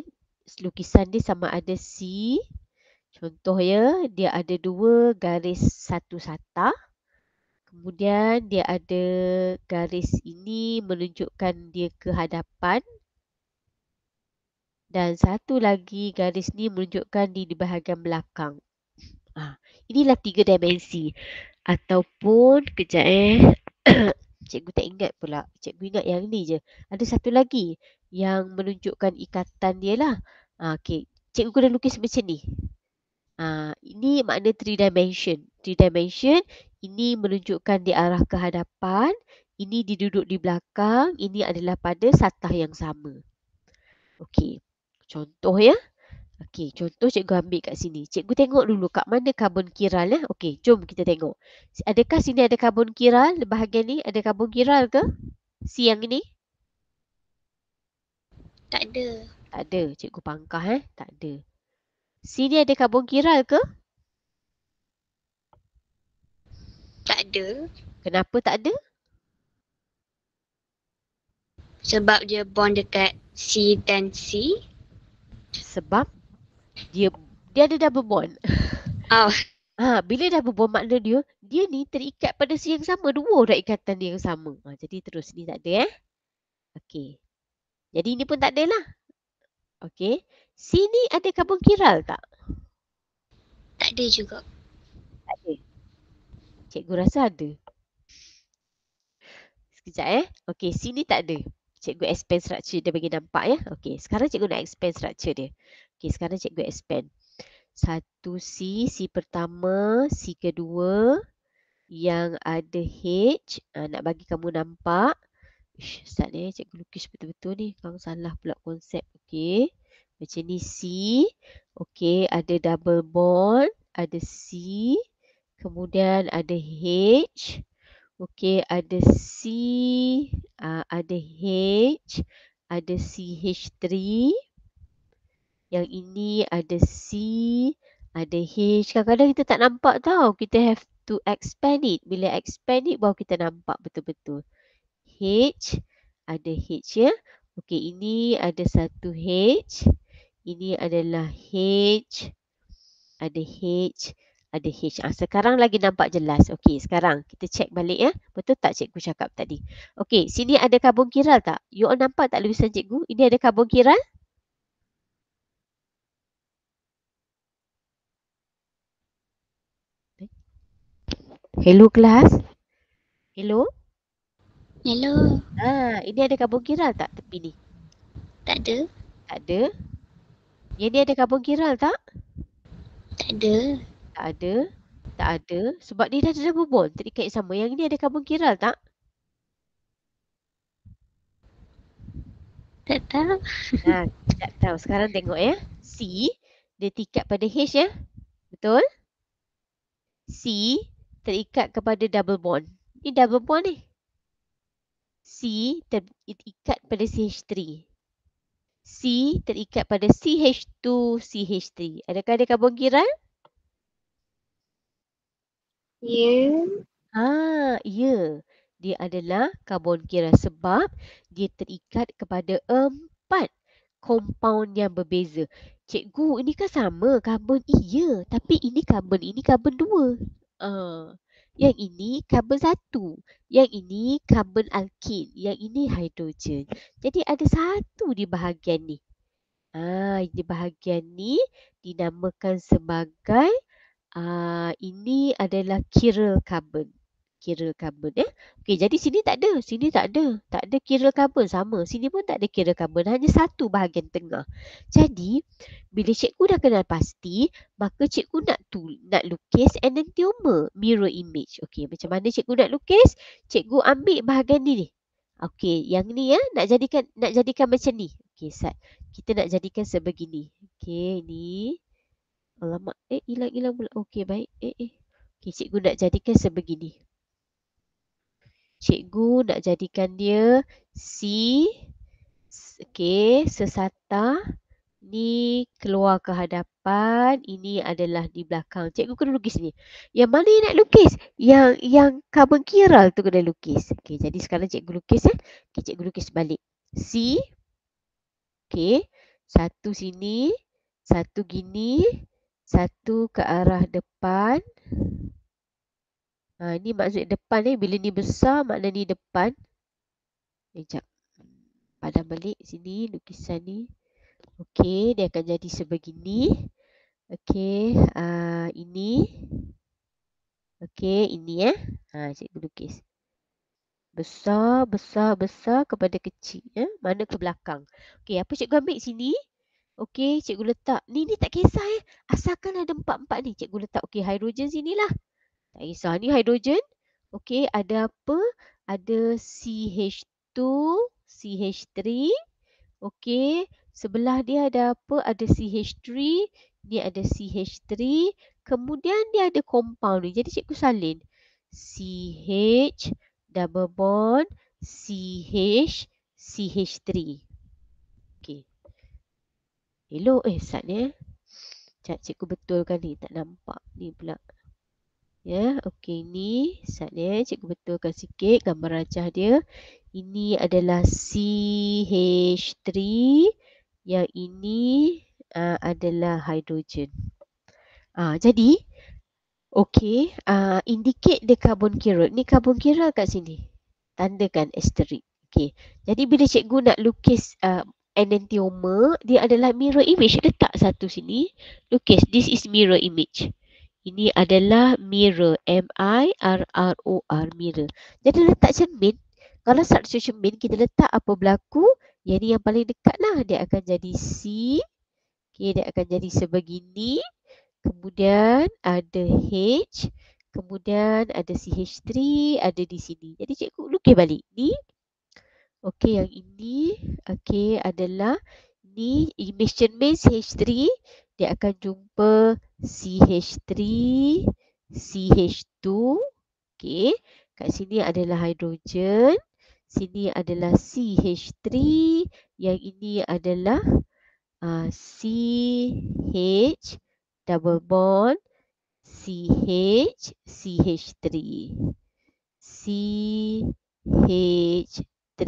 lukisan dia sama ada C. Contoh dia ada 2 garis satu sata. Kemudian dia ada garis ini menunjukkan dia ke hadapan. Dan satu lagi garis ni menunjukkan di bahagian belakang. Inilah 3 dimensi. Ataupun, kejap cikgu tak ingat pula. Cikgu ingat yang ni je. Ada satu lagi yang menunjukkan ikatan dia lah. Okey, cikgu kena lukis macam ni. Ini makna 3 dimension. 3 dimension, ini menunjukkan di arah ke hadapan. Ini diduduk di belakang. Ini adalah pada satah yang sama. Okey, contoh Okey, contoh cikgu ambil kat sini. Cikgu tengok dulu kat mana karbon kiral Okey, jom kita tengok. Adakah sini ada karbon kiral? Bahagian ni ada karbon kiral ke? Si yang ini? Tak ada. Tak ada. Cikgu pangkah tak ada. Sini ada karbon kiral ke? Tak ada. Kenapa tak ada? Sebab dia bond dekat C dan C. Sebab dia ada double bond. Bila double bond makna dia ni terikat pada si yang sama. Dua dah ikatan dia yang sama. Jadi terus ni tak ada Okey. Jadi ni pun tak ada lah. Okey. Sini ada karbon kiral tak? Tak ada juga. Tak ada. Cikgu rasa ada. Sekejap Okey, sini tak ada. Cikgu expand structure dia bagi nampak Okey, sekarang cikgu nak expand structure dia. Okey, sekarang cikgu expand. 1C, C pertama, C kedua yang ada H. Nak bagi kamu nampak. Ustaz cikgu lukis betul-betul ni. Kang salah pula konsep. Okey. Macam ni C. Okey, ada double bond, ada C. Kemudian ada H. Okey, ada C, ada H, ada CH3. Yang ini ada C, ada H. Kadang-kadang kita tak nampak tau. Kita have to expand it. Bila expand it baru kita nampak betul-betul. H, ada H Okey, ini ada satu H. Ini adalah H, ada H, ada H. Sekarang lagi nampak jelas. Okey, sekarang kita check balik Betul tak cikgu cakap tadi? Okey, sini ada karbon kiral tak? You all nampak tak lukisan cikgu? Ini ada karbon kiral? Hello kelas? Hello? Hello. Ini ada karbon kiral tak tepi ni? Tak ada. Tak ada. Yang ni ada karbon kiral tak? Tak ada. Tak ada. Tak ada. Sebab dia dah ada double bond. Terikat sama. Yang ni ada karbon kiral tak? Tak tahu. Tak tahu. Sekarang tengok ya. C dia terikat pada H ya. Betul? C terikat kepada double bond. Ni double bond ni. C terikat pada CH3. C terikat pada CH2, CH3. Adakah ada karbon kiral? Ya. Ya. Dia adalah karbon kiral sebab dia terikat kepada 4 compound yang berbeza. Cikgu, ini kan sama karbon. Iya, tapi ini karbon 2. Yang ini karbon 1. Yang ini karbon alkin. Yang ini hidrogen. Jadi ada satu di bahagian ni. Di bahagian ni dinamakan sebagai ini adalah chiral carbon. Chiral carbon Okey, jadi sini tak ada. Sini tak ada. Tak ada chiral carbon sama. Sini pun tak ada chiral carbon. Hanya satu bahagian tengah. Jadi, bila cikgu dah kenal pasti, maka cikgu nak lukis enantiomer mirror image. Okey, macam mana cikgu nak lukis? Cikgu ambil bahagian ni. Okey, yang ni nak jadikan macam ni. Okey, kita nak jadikan sebegini. Okey, ni. Alamak, hilang pula. Okey, baik. Okey, cikgu nak jadikan sebegini. Cikgu nak jadikan dia C. Okey, sesata. Ni keluar ke hadapan. Ini adalah di belakang. Cikgu kena lukis ni. Yang mana yang nak lukis? Yang karbon kiral tu kena lukis. Okey, jadi sekarang cikgu lukis Okey, cikgu lukis balik. C. Okey, satu sini. Satu gini. Satu ke arah depan. Ni maksud depan bila ni besar makna ni depan. Sekejap. Padam balik sini lukisan ni. Okey, dia akan jadi sebegini. Okey, ini. Okey, ini cikgu lukis. Besar, besar, besar kepada kecil. Mana ke belakang. Okey, apa cikgu ambil sini? Okey, cikgu letak. Ni tak kisah Asalkan ada 4-4 ni. Cikgu letak. Okey, hidrogen sinilah. Tak kisah. Ni hidrogen. Okey, ada apa? Ada CH2, CH3. Okey, sebelah dia ada apa? Ada CH3. Ni ada CH3. Kemudian dia ada compound ni. Jadi cikgu salin. CH, double bond, CH, CH3. Okey. Elok Sat ni Sekejap cikgu betulkan ni. Tak nampak. Ni pula. Ya, okey ni. Sat ni cikgu betulkan sikit gambar rajah dia. Ini adalah CH3. Yang ini adalah hidrogen. Jadi, okey. Indicate the carbon chiral. Ni carbon chiral kat sini. Tandakan asterisk. Okey. Jadi bila cikgu nak lukis enantiomer, dia adalah mirror image. Letak satu sini. Lukis. This is mirror image. Ini adalah mirror. M-I-R-R-O-R. Mirror. Jadi letak cermin. Kalau struktur cermin, kita letak apa berlaku. Yang ni yang paling dekat lah. Dia akan jadi C. Okay, dia akan jadi sebegini. Kemudian ada H. Kemudian ada CH3. Ada di sini. Jadi cikgu lukis balik. Ni. Okey, yang ini. Okey, adalah. Ni image cermin CH3. Dia akan jumpa CH3. CH2. Okey. Kat sini adalah hidrogen. Sini adalah CH3. Yang ini adalah CH double bond CH CH3. CH3.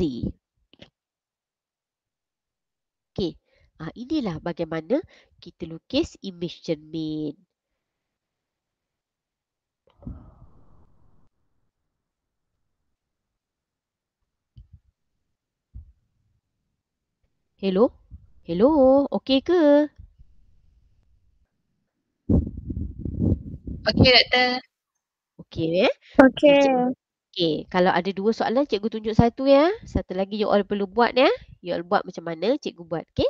Okey. Inilah bagaimana kita lukis image cermin. Hello? Hello? Okey ke? Okey, Doktor. Okey Okey. Okey, kalau ada 2 soalan cikgu tunjuk satu ya. Satu lagi you all perlu buat ya. You all buat macam mana cikgu buat. Okey?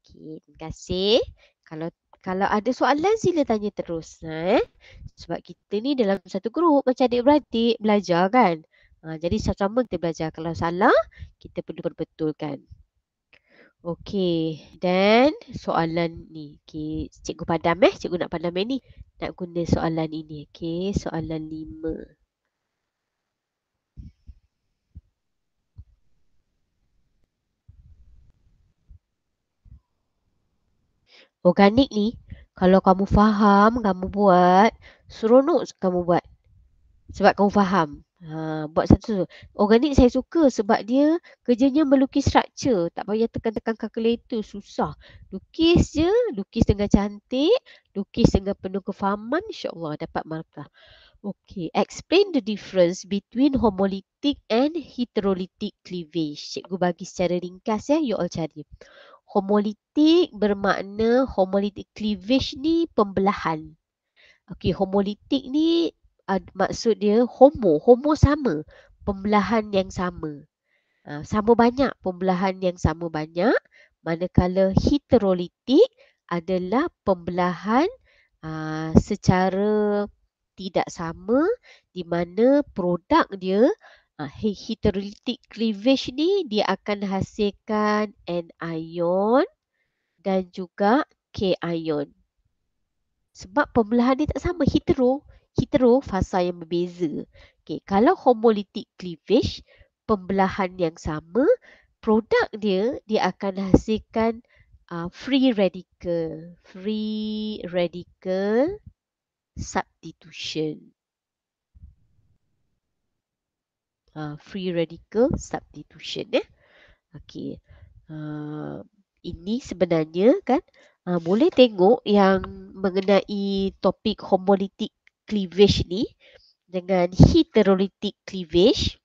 Okey, terima kasih. Kalau ada soalan sila tanya terus. Sebab kita ni dalam satu grup macam adik-beradik belajar kan. Jadi sama-sama kita belajar. Kalau salah, kita perlu perbetulkan. Okey, dan soalan ni. Okey, cikgu padam cikgu nak padam ni. Nak guna soalan ini. Okey, soalan 5. Organik ni, kalau kamu faham, kamu buat, seronok kamu buat. Sebab kamu faham. Buat satu. Organik saya suka sebab dia kerjanya melukis struktur. Tak payah tekan-tekan kalkulator. Susah. Lukis je. Lukis dengan cantik. Lukis dengan penuh kefahaman. InsyaAllah dapat markah. Okay. Explain the difference between homolytic and heterolytic cleavage. Cikgu bagi secara ringkas ya. You all cari. Homolytic bermakna homolytic cleavage ni pembelahan. Okey, homolytic ni maksud dia homo sama, pembelahan yang sama. Sama banyak, pembelahan yang sama banyak. Manakala heterolytic adalah pembelahan secara tidak sama di mana produk dia heterolytic cleavage ni dia akan hasilkan anion dan juga cation. Sebab pembelahan dia tak sama. Hetero fasa yang berbeza. Okay, kalau homolytic cleavage, pembelahan yang sama, produk dia akan hasilkan free radical. Free radical substitution. Free radical substitution. Okay. Ini sebenarnya kan boleh tengok yang mengenai topik homolytic cleavage ni dengan heterolytic cleavage.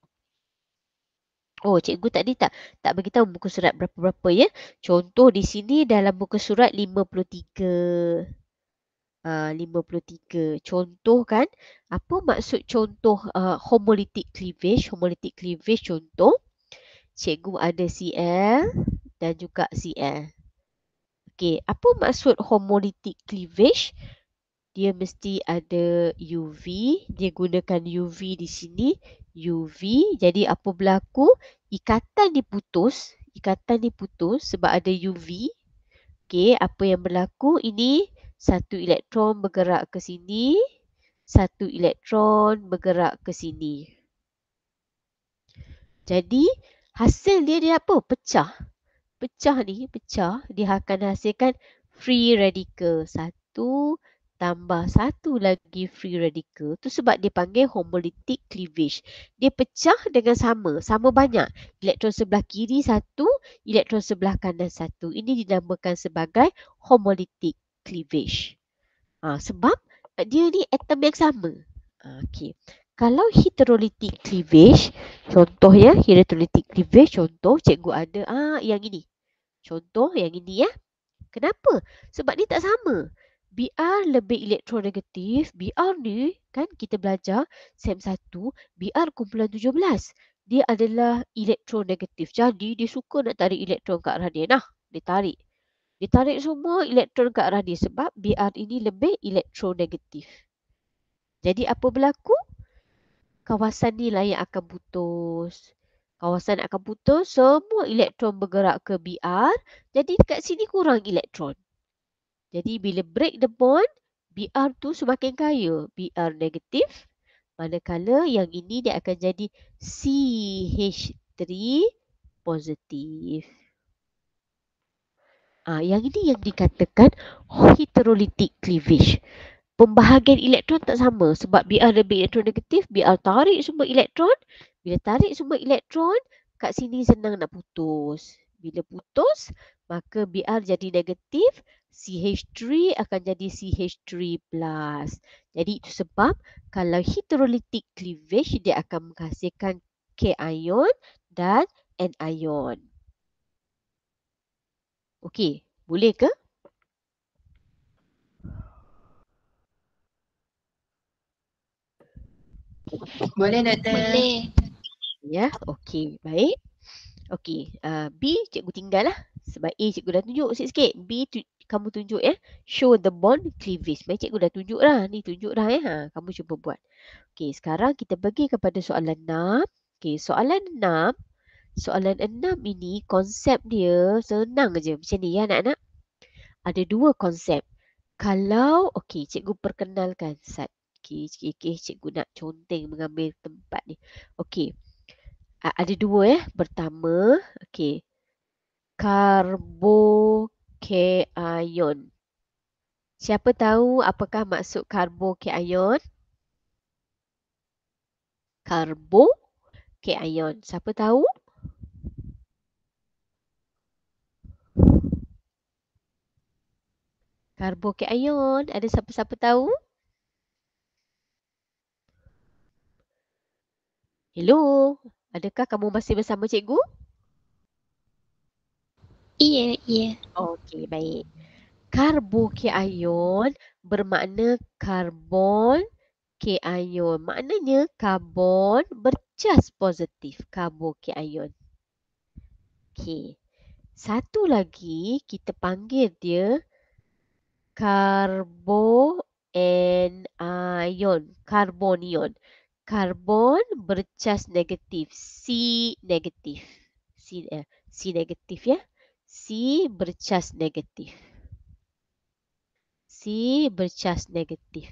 Oh, cikgu tadi tak beritahu muka surat berapa-berapa ya. Contoh di sini dalam muka surat 53. 53. Contoh kan. Apa maksud contoh homolytic cleavage? Homolytic cleavage contoh. Cikgu ada Cl dan juga Cl. Okey, apa maksud homolytic cleavage? Dia mesti ada UV. Dia gunakan UV di sini. UV. Jadi apa berlaku? Ikatan diputus sebab ada UV. Okey, apa yang berlaku? Ini satu elektron bergerak ke sini. Satu elektron bergerak ke sini. Jadi hasil dia apa? Pecah. Pecah, dia akan hasilkan free radical. Satu tambah satu lagi free radical. Itu sebab dia panggil homolytic cleavage. Dia pecah dengan sama banyak. Elektron sebelah kiri satu, elektron sebelah kanan satu. Ini dinamakan sebagai homolytic cleavage. Sebab dia ni atom yang sama. Okey. Kalau heterolytic cleavage, contoh ya, heterolytic cleavage, contoh cikgu ada yang ini. Contoh yang ini ya. Kenapa? Sebab dia tak sama. Br lebih elektronegatif. Br ni kan kita belajar SEM 1, Br kumpulan 17. Dia adalah elektronegatif. Jadi dia suka nak tarik elektron ke arah dia. Nah, dia tarik. Dia tarik semua elektron ke arah dia sebab Br ini lebih elektronegatif. Jadi apa berlaku? Kawasan ni lah yang akan putus. Kawasan akan putus, semua elektron bergerak ke Br. Jadi dekat sini kurang elektron. Jadi bila break the bond, Br tu semakin kaya. Br negatif. Manakala yang ini dia akan jadi CH3 positif. Yang ini yang dikatakan heterolytic cleavage. Pembahagian elektron tak sama sebab Br lebih elektronegatif, Br tarik semua elektron. Bila tarik semua elektron, kat sini senang nak putus. Bila putus, maka Br jadi negatif, CH3 akan jadi CH3+. Jadi itu sebab kalau heterolytic cleavage, dia akan menghasilkan K-ion dan N-ion. Okey, boleh ke? Boleh doktor. Boleh. Ya, okey, baik. Okey, B cikgu tinggal lah. Sebab A cikgu dah tunjuk sikit-sikit. B kamu tunjuk ya. Show the bond cleavage. Baik, cikgu dah tunjuk dah. Ni tunjuk dah ya. Kamu cuba buat. Okey, sekarang kita pergi kepada soalan 6. Okey, soalan 6. Soalan 6 ini konsep dia senang je. Macam ni ya anak-anak. Ada dua konsep. Kalau, okey, cikgu perkenalkan Sat. Okey, cikgu nak conteng mengambil tempat ni. Okey, ada dua ya. Pertama, okey, karbokation. Siapa tahu apakah maksud karbokation? Karbokation. Siapa tahu? Karbokation. Ada siapa-siapa tahu? Hello, adakah kamu masih bersama cikgu? Iya. Okey, baik. Karbokation bermakna karbon cation. Maknanya karbon bercas positif. Karbokation. Okey. Satu lagi kita panggil dia karbonion. Karbon bercas negatif. C negatif. C negatif ya. C bercas negatif. C bercas negatif.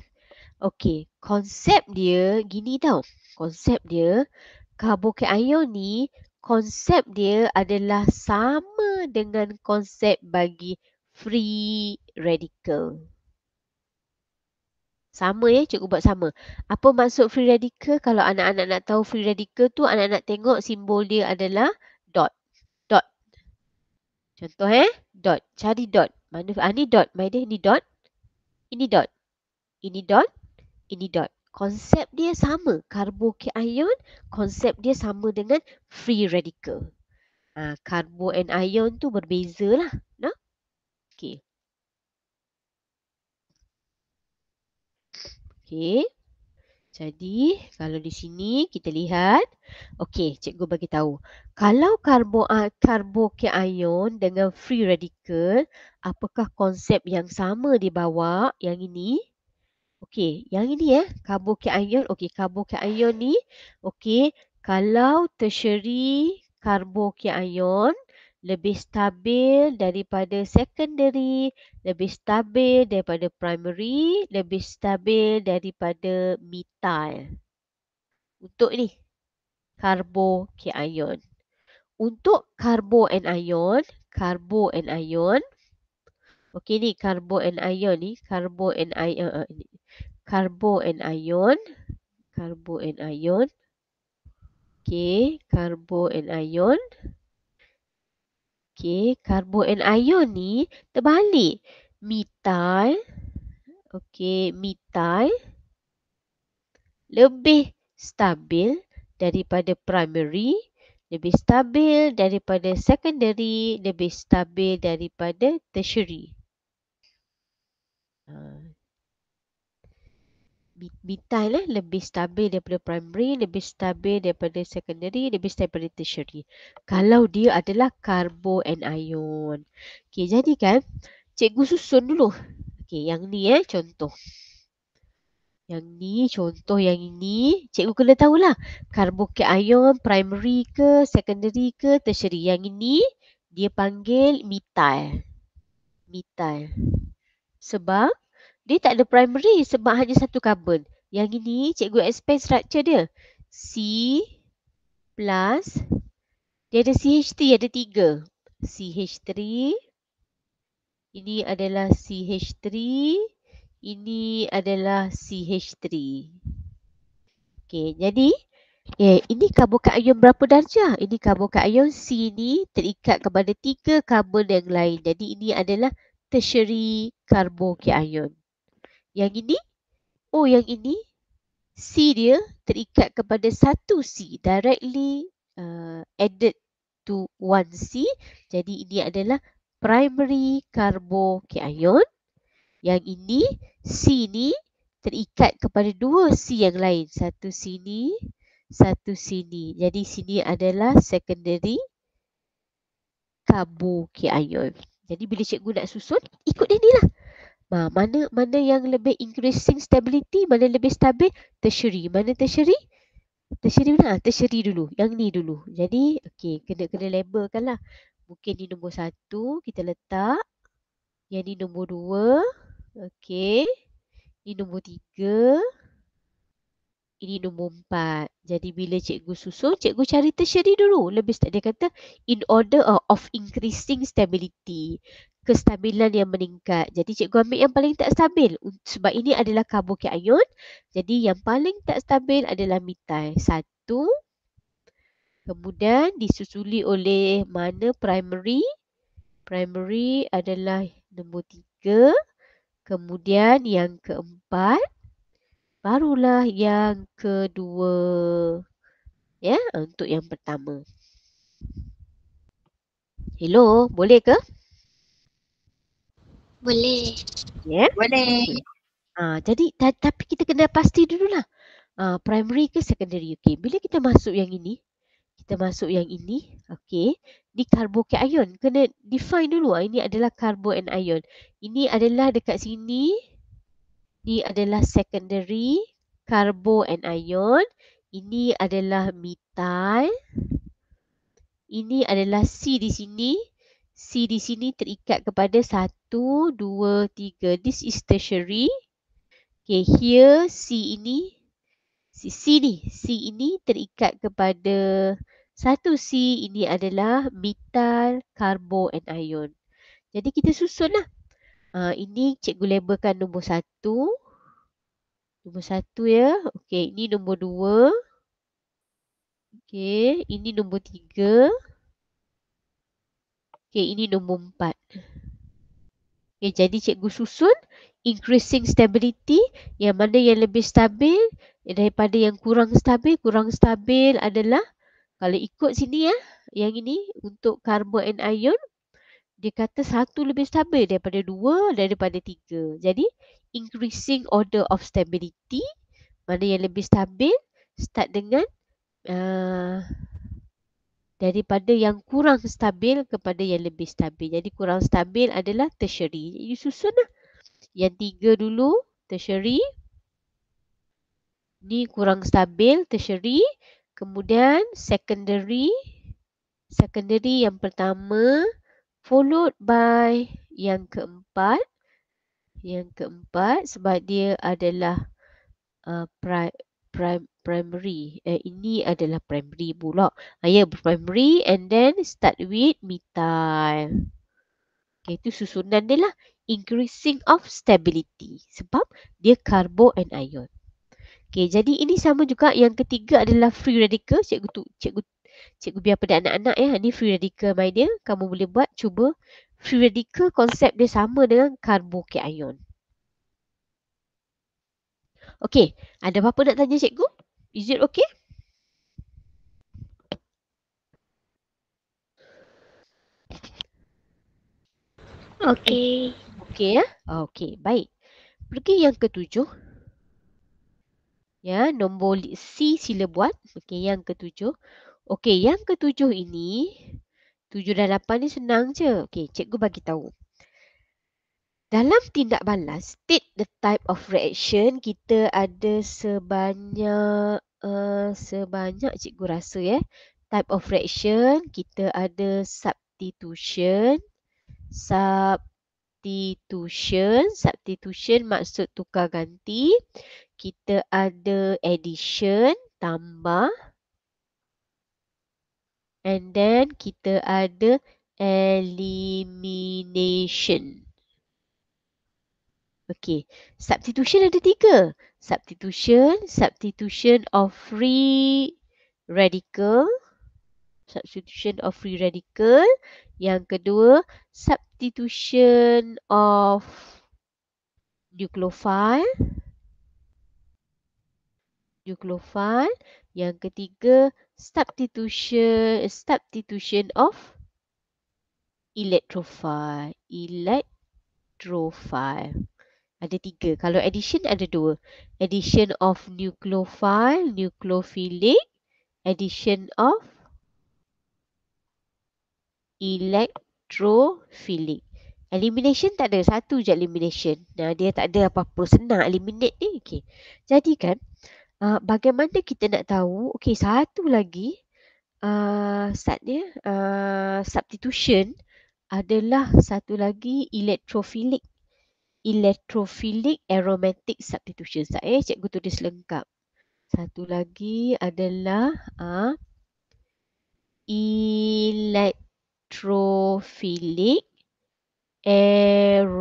Okey, konsep dia gini tau. Konsep dia, karbokation ni, konsep dia adalah sama dengan konsep bagi free radical. Sama ya, cikgu buat sama. Apa maksud free radical? Kalau anak-anak nak tahu free radical tu, anak-anak tengok simbol dia adalah dot. Dot. Contoh dot. Cari dot. Mana? Ni dot. Maida, ni dot. Ini dot. Ini dot. Ini dot. Konsep dia sama. Karbokation, konsep dia sama dengan free radical. Karbo and ion tu berbeza lah. No? Okay. Okay. Jadi, kalau di sini kita lihat. Okay, cikgu bagi tahu. Kalau karbokation dengan free radical, apakah konsep yang sama dibawa? Yang ini. Okey, yang ini karbokation. Okey, karbokation ni, okey, kalau tertiary karbokation lebih stabil daripada secondary, lebih stabil daripada primary, lebih stabil daripada methyl. Untuk ni, karbokation. Untuk carbo and ion, okey ni carbo and ion ni, carbo and ion. Okey, carbo and ion. Okey, carbo and ion ni terbalik. Methyl. Okey, methyl lebih stabil daripada primary, lebih stabil daripada secondary, lebih stabil daripada tertiary. Methyl lebih stabil daripada primary, lebih stabil daripada secondary, lebih stabil daripada tertiary. Kalau dia adalah carbo and ion. Okey, jadi kan cikgu susun dulu. Okey, yang ni contoh. Yang ni contoh yang ini cikgu kena tahulah karbokation primary ke, secondary ke, tertiary. Yang ini dia panggil methyl. Methyl. Sebab dia tak ada primary sebab hanya satu karbon. Yang ini cikgu expand structure dia. C plus, dia ada CH3, ada 3. CH3, ini adalah CH3, ini adalah CH3. Okey, jadi ini karbokation berapa darjah? Ini karbokation C ni terikat kepada 3 karbon yang lain. Jadi ini adalah tertiary karbokation. Yang ini, yang ini C dia terikat kepada satu C, directly added to 1 C. Jadi ini adalah primary karbokation. Yang ini C ni terikat kepada 2 C yang lain, satu sini, satu sini. Jadi sini adalah secondary karbokation. Jadi bila cikgu nak susun, ikut dia ni lah. Mana yang lebih increasing stability, mana lebih stabil? Tertiary. Mana tertiary? Tertiary mana? Tertiary dulu. Yang ni dulu. Jadi, okey, kena labelkan lah. Mungkin ni nombor 1, kita letak. Yang ni nombor 2. Okey. Ni nombor 3. Ini nombor 4. Jadi bila cikgu susun, cikgu cari tertiary dulu. Lebih start dia kata in order of increasing stability. Kestabilan yang meningkat. Jadi cikgu ambil yang paling tak stabil. Sebab ini adalah karbocation. Jadi yang paling tak stabil adalah methyl. 1. Kemudian disusuli oleh mana primary. Primary adalah nombor 3. Kemudian yang keempat. Barulah yang kedua. Ya, untuk yang pertama. Hello, boleh ke? Boleh. Ya. Boleh. Okey. Jadi tapi kita kena pasti dululah. Primary ke secondary. Okey, bila kita masuk yang ini, okey. Ni carbocation. Kena define dulu. Ini adalah carbo and ion. Ini adalah dekat sini. Ni adalah secondary carbo and ion. Ini adalah methyl. Ini adalah C di sini. C di sini terikat kepada 1, 2, 3. This is tertiary. Okay, here C ini. C ini terikat kepada 1C. Ini adalah methyl, carbo and ion. Jadi kita susun lah. Ini cikgu labelkan nombor 1. Nombor 1 ya. Okay, ini nombor 2. Okay, ini nombor 3. Okay, ini nombor 4. Okay, jadi cikgu susun increasing stability. Yang mana yang lebih stabil daripada yang kurang stabil. Kurang stabil adalah, kalau ikut sini ya, yang ini untuk carbo and ion, dia kata 1 lebih stabil daripada 2, daripada 3. Jadi increasing order of stability, mana yang lebih stabil, start dengan daripada yang kurang stabil kepada yang lebih stabil. Jadi kurang stabil adalah tertiary. You susun lah. Yang 3 dulu, tertiary. Ni kurang stabil, tertiary. Kemudian secondary. Secondary yang pertama, followed by yang keempat. Yang keempat sebab dia adalah primary. Ini adalah primary pula. Ya, primary and then start with methyl. Okay, itu susunan dia lah. Increasing of stability. Sebab dia carbo and ion. Okay, jadi ini sama juga. Yang ketiga adalah free radical. Cikgu biar pada anak-anak ya. Ini free radical my dear. Kamu boleh buat, cuba. Free radical konsep dia sama dengan carbocation. Okay, ada apa-apa nak tanya cikgu? Is it okay? Okay. Okay ya? Okay, baik. Pergi yang ketujuh. Ya, nombor C sila buat. Okay, yang ketujuh. Okay, yang ketujuh ini, 7 dan 8 ni senang je. Okay, cikgu bagi tahu. Dalam tindak balas, state the type of reaction, kita ada sebanyak cikgu rasa ya. Type of reaction, kita ada substitution. Substitution maksud tukar ganti. Kita ada addition, tambah. And then kita ada elimination. Okay, substitution ada 3. Substitution of free radical. Substitution of free radical. Yang kedua, substitution of nucleophile. Yang ketiga, substitution of electrophile. Ada 3. Kalau addition ada 2. Addition of nucleophile, nucleophilic. Addition of electrophilic. Elimination tak ada. 1 je elimination. Nah, dia tak ada apa-apa. Senang eliminate ni. Okay. Jadi kan, Bagaimana kita nak tahu? Okey, satu lagi startnya substitution adalah satu lagi electrophilic aromatic substitution. Cikgu tulis lengkap. Satu lagi adalah electrophilic aromatic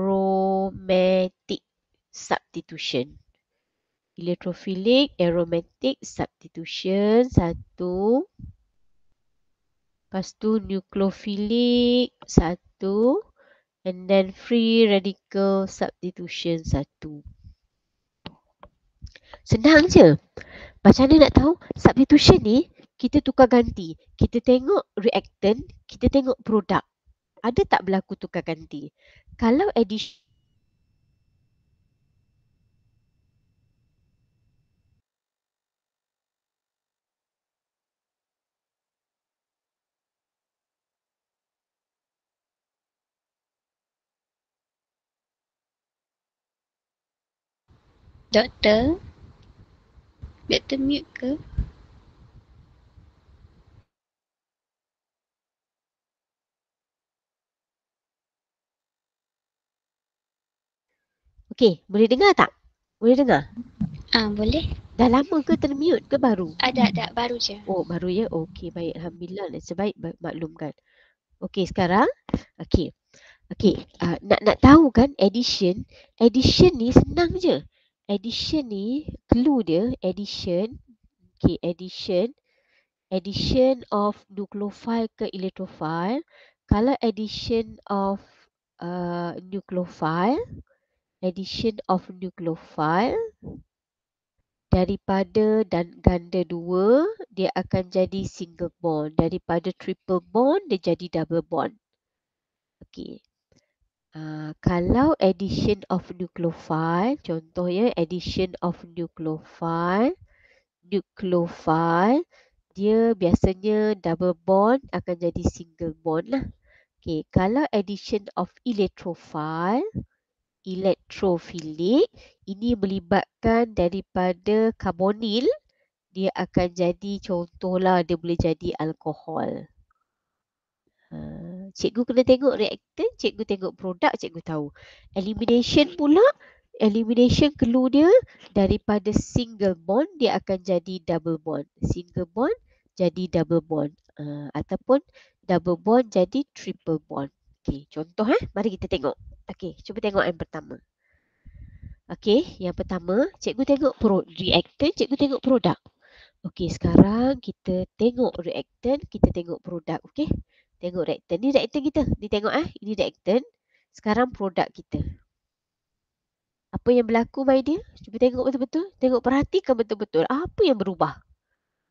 substitution. Electrophilic aromatic substitution satu. Lepas tu nucleophilic satu. And then free radical substitution satu. Senang je. Macam mana nak tahu? Substitution ni kita tukar ganti. Kita tengok reactant, kita tengok produk. Ada tak berlaku tukar ganti? Kalau addition Doktor mute ke? okey, boleh dengar tak? Boleh dengar? Boleh. Dah lama ke termute ke baru? Ada baru je. Oh, baru ya? Okey, baik. Alhamdulillah. Sebaik maklumkan. Okey, sekarang. Okey. Nak tahu kan addition? Addition ni senang je. Addition ni, clue dia, addition. Okey, addition of nucleophile ke electrophile. Kalau addition of nucleophile daripada dan ganda 2 dia akan jadi single bond. Daripada triple bond dia jadi double bond. Okey. Kalau addition of nucleophile, contoh ya, addition of nucleophile dia biasanya double bond akan jadi single bond lah. Okey, kalau addition of electrophilic, ini melibatkan daripada karbonil, dia akan jadi contohlah dia boleh jadi alkohol. Cikgu kena tengok reaktan, cikgu tengok produk, cikgu tahu. Elimination pula, elimination clue dia daripada single bond dia akan jadi double bond. Single bond jadi double bond. Ataupun double bond jadi triple bond. Okey, contoh mari kita tengok. Okey, cuba tengok yang pertama. Okey, yang pertama, cikgu tengok reaktan, cikgu tengok produk. Okey, sekarang kita tengok reaktan, kita tengok produk. Okey, tengok reaktan. Ni reaktan kita. Ni tengok ini reaktan. Sekarang produk kita. Apa yang berlaku my dear? Cuba tengok betul-betul. Tengok, perhatikan betul-betul. Apa yang berubah?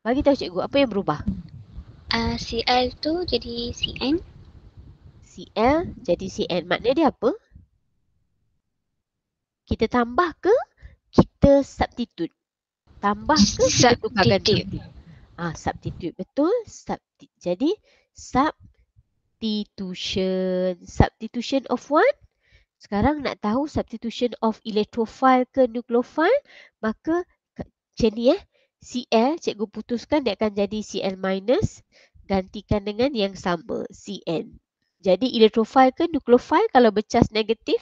Bagi tahu cikgu, apa yang berubah? Cl tu jadi Cn. Cl jadi Cn. Maknanya dia apa? Kita tambah ke kita substitute? Tambah ke kita tukar ganti? Substitute. Betul. Jadi substitution. Substitution of what? Sekarang nak tahu substitution of electrophile ke nucleophile, maka macam ni Cl, cikgu putuskan dia akan jadi Cl minus, gantikan dengan yang sama, Cn. Jadi electrophile ke nucleophile kalau bercas negatif?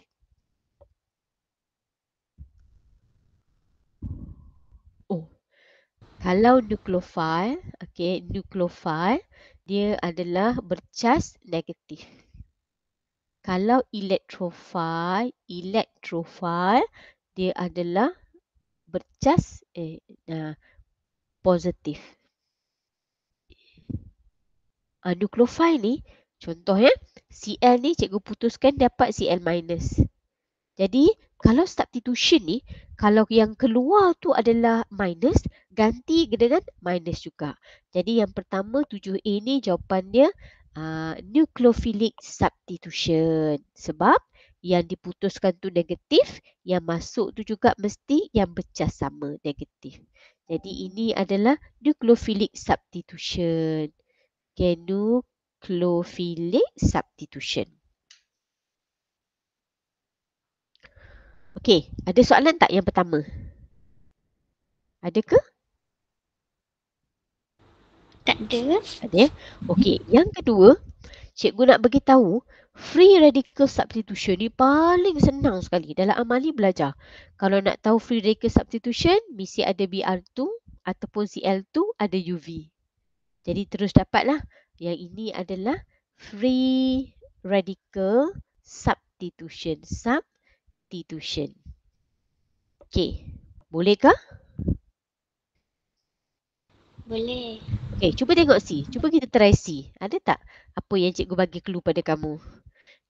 Kalau nucleophile, nucleophile dia adalah bercas negatif. Kalau electrophile dia adalah bercas positif. Nucleophile ni, contoh Cl ni cikgu putuskan dapat Cl minus. Jadi, kalau substitution ni, kalau yang keluar tu adalah minus, ganti dengan minus juga. Jadi, yang pertama 7A ni jawapan dia nucleophilic substitution. Sebab yang diputuskan tu negatif, yang masuk tu juga mesti yang bercas sama negatif. Jadi, ini adalah nucleophilic substitution. Okay, nucleophilic substitution. Okey, ada soalan tak yang pertama? Ada ke? Tak ada. Ada. Okey, yang kedua, cikgu nak bagi tahu free radical substitution ni paling senang sekali dalam amali belajar. Kalau nak tahu free radical substitution, mesti ada Br2 ataupun Cl2 ada UV. Jadi terus dapatlah. Yang ini adalah free radical substitution. Substitution. Okey, bolehkah? Boleh. Okey, cuba tengok C. Cuba kita try C. Ada tak apa yang cikgu bagi clue pada kamu?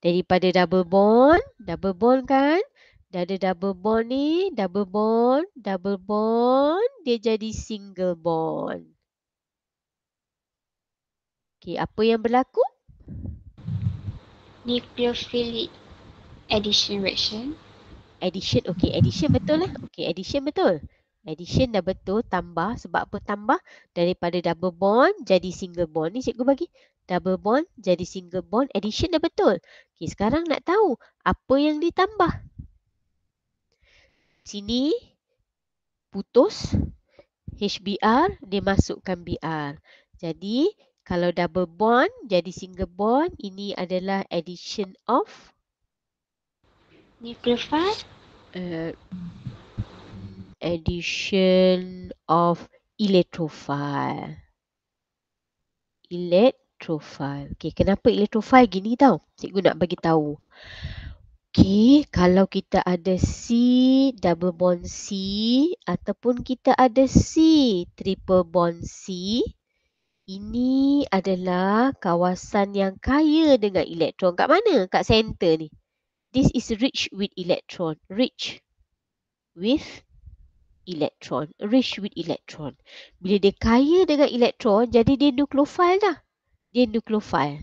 Daripada double bond kan? Dah ada double bond ni, double bond, dia jadi single bond. Okey, apa yang berlaku? Nucleophilic addition reaction. Addition, okey, addition betul lah. Okey, addition betul. Addition dah betul, tambah. Sebab apa tambah? Daripada double bond jadi single bond. Ni cikgu bagi. Double bond jadi single bond, addition dah betul. Okey, sekarang nak tahu apa yang ditambah. Sini putus HBr, dia masukkan Br. Jadi, kalau double bond jadi single bond, ini adalah addition of Nucleophile. Addition of electrophile. Electrophile. Okey, kenapa electrophile gini tau? Cikgu nak bagi tahu. Okey, kalau kita ada C double bond C ataupun kita ada C triple bond C, ini adalah kawasan yang kaya dengan elektron. Kat mana? Kat center ni. This is rich with electron. Rich with electron. Rich with electron. Bila dia kaya dengan elektron, jadi dia nucleophile dah. Dia nucleophile.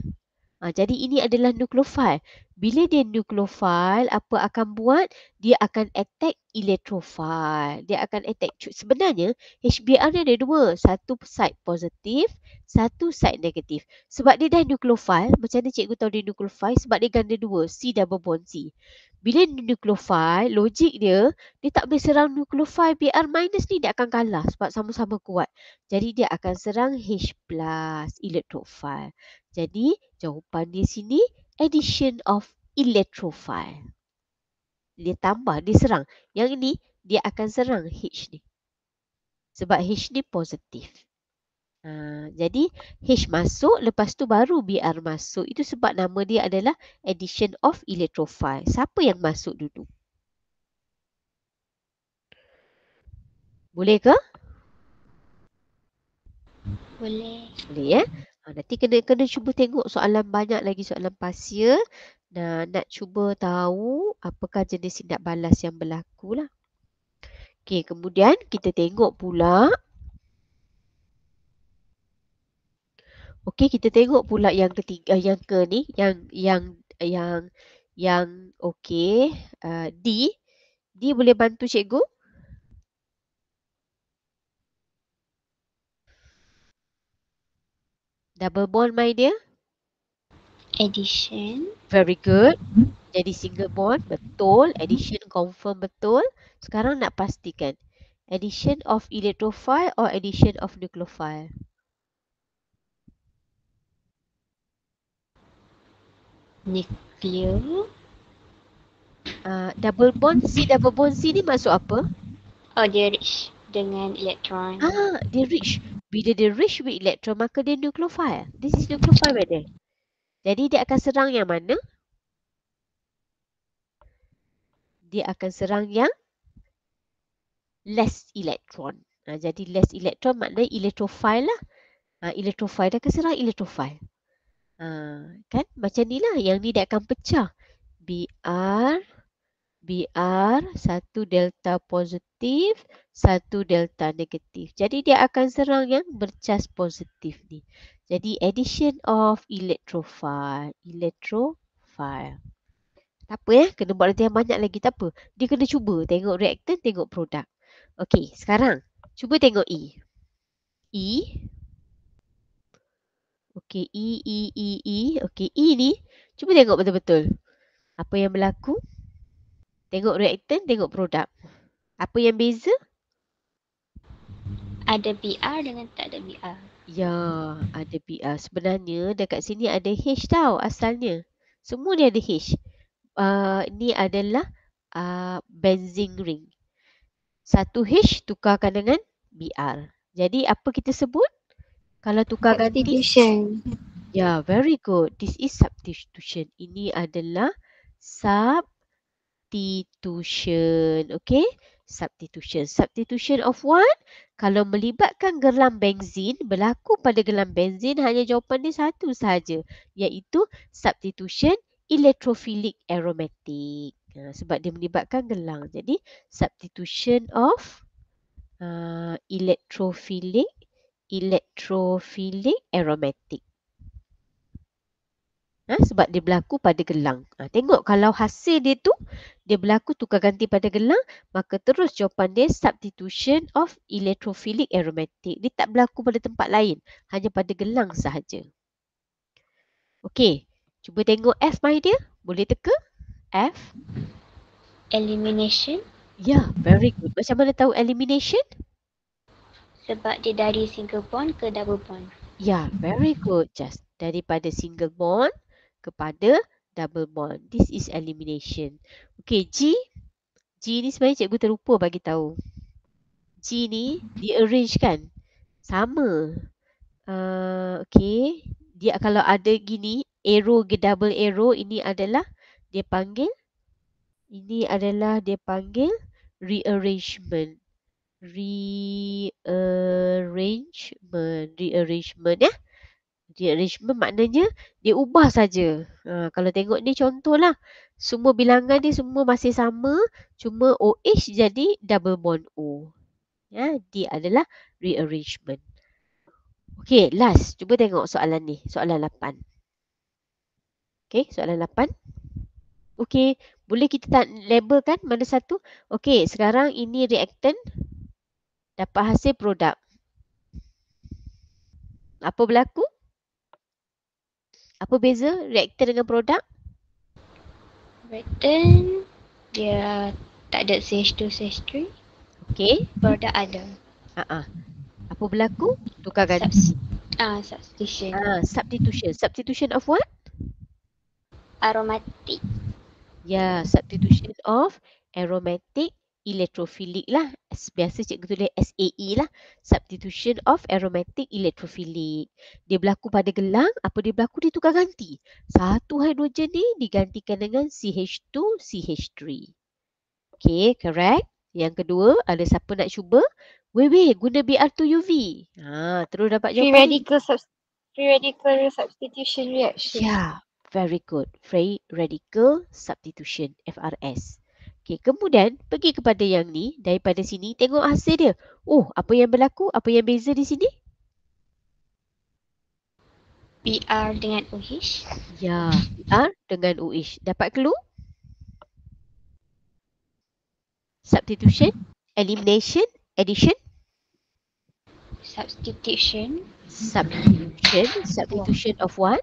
Jadi ini adalah nucleophile. Bila dia nucleophile, apa akan buat? Dia akan attack electrophile. Dia akan attack. Sebenarnya, HBr ni ada dua. Satu side positif, satu side negatif. Sebab dia dah nucleophile, macam mana cikgu tahu dia nucleophile? Sebab dia ganda dua, C double bond C. Bila dia nucleophile, logik dia tak boleh serang nucleophile Br minus ni, dia akan kalah sebab sama-sama kuat. Jadi dia akan serang H plus electrophile. Jadi jawapan di sini addition of electrophile. Dia tambah, dia serang. Yang ini dia akan serang H ni. Sebab H ni positif. Jadi H masuk, lepas tu baru Br masuk. Itu sebab nama dia adalah addition of electrophile. Siapa yang masuk dulu? Boleh ke? Boleh. Boleh ya. Nanti kena cuba tengok soalan, banyak lagi soalan pasir. Nak cuba tahu apakah jenis tindak balas yang berlaku lah. Okey, kemudian kita tengok pula. Okey, kita tengok pula yang ketiga, yang ke ni, yang okey, D. D boleh bantu cikgu? Double bond my dear. Addition. Very good. Jadi single bond, betul. Addition confirm betul. Sekarang nak pastikan. Addition of electrophile or addition of nucleophile? Nucleo. Double bond C ni masuk apa? Oh, dia rich dengan elektron. Dia rich. Bila dia rich with electron, maka dia nucleophile. This is nucleophile brother. Jadi dia akan serang yang mana? Dia akan serang yang less electron. Jadi less electron maknanya electrophile lah. Electrophile dia akan serang electrophile. Kan? Macam ni lah. Yang ni dia akan pecah. Br, satu delta positif, satu delta negatif. Jadi dia akan serang yang bercas positif ni. Jadi addition of electrophile. Tak apa ya, kena buat latihan banyak lagi, tak apa. Dia kena cuba tengok reaktan, tengok produk. Okey, sekarang cuba tengok E. Okey, E. Okey, E ni cuba tengok betul-betul. Apa yang berlaku? Tengok reaktan, tengok produk. Apa yang beza? Ada Br dengan tak ada Br. Ya, ada BR. Sebenarnya dekat sini ada H tau asalnya. Semua ni ada H. Ni adalah benzene ring. Satu H tukarkan dengan BR. Jadi apa kita sebut? Kalau tukar ganti? Substitution. Ya, very good. This is substitution. Ini adalah substitution. Okay? Substitution. Substitution of what? Kalau melibatkan gelang benzin, berlaku pada gelang benzin hanya jawapan dia satu sahaja, iaitu substitution electrophilic aromatic. Sebab dia melibatkan gelang. Jadi substitution of electrophilic aromatic. Sebab dia berlaku pada gelang. Tengok kalau hasil dia tu dia berlaku tukar ganti pada gelang, maka terus jawapan dia substitution of electrophilic aromatic. Dia tak berlaku pada tempat lain, hanya pada gelang sahaja. Okey, cuba tengok F my dear. Boleh teka? F. Elimination. Ya, very good. Macam mana tahu elimination? Sebab dia dari single bond ke double bond. Ya, very good. Just daripada single bond kepada double bond. This is elimination. Okey, G. G ni sebenarnya cikgu terlupa bagi tahu. G ni di-arrange kan? Sama. Okey. Dia kalau ada gini, arrow ke double arrow, ini adalah dia panggil rearrangement. Rearrangement ya. Rearrangement maknanya dia ubah saja. Kalau tengok ni contohlah. Semua bilangan dia semua masih sama. Cuma OH jadi double bond O. Ya, dia adalah rearrangement. Okey, last. Cuba tengok soalan ni. Soalan 8. Okey, soalan 8. Okey, boleh kita tak labelkan mana satu? Okey, sekarang ini reactant. Dapat hasil produk. Apa berlaku? Apa beza reaktan dengan produk? Reactant dia tak ada CH2, CH3. Okey. Produk ada. Apa berlaku? Tukar ganti. Substitution. Substitution. Substitution of what? Aromatic. Ya, substitution of aromatic electrophilic lah. Biasa cikgu tulis SAE lah. Substitution of aromatic electrophilic. Dia berlaku pada gelang. Apa dia berlaku? Dia tukar ganti. Satu hidrogen ni digantikan dengan CH2, CH3. Okay, correct. Yang kedua, ada siapa nak cuba? Weh, guna BR2UV. Terus dapat jawapan. Free radical substitution reaction. Ya, very good. Free radical substitution, FRS. Okay, kemudian pergi kepada yang ni. Daripada sini, tengok hasil dia. Oh, apa yang berlaku? Apa yang beza di sini? BR dengan OH. Ya, BR dengan OH. Dapat clue? Substitution, elimination, addition. Substitution. Substitution of what?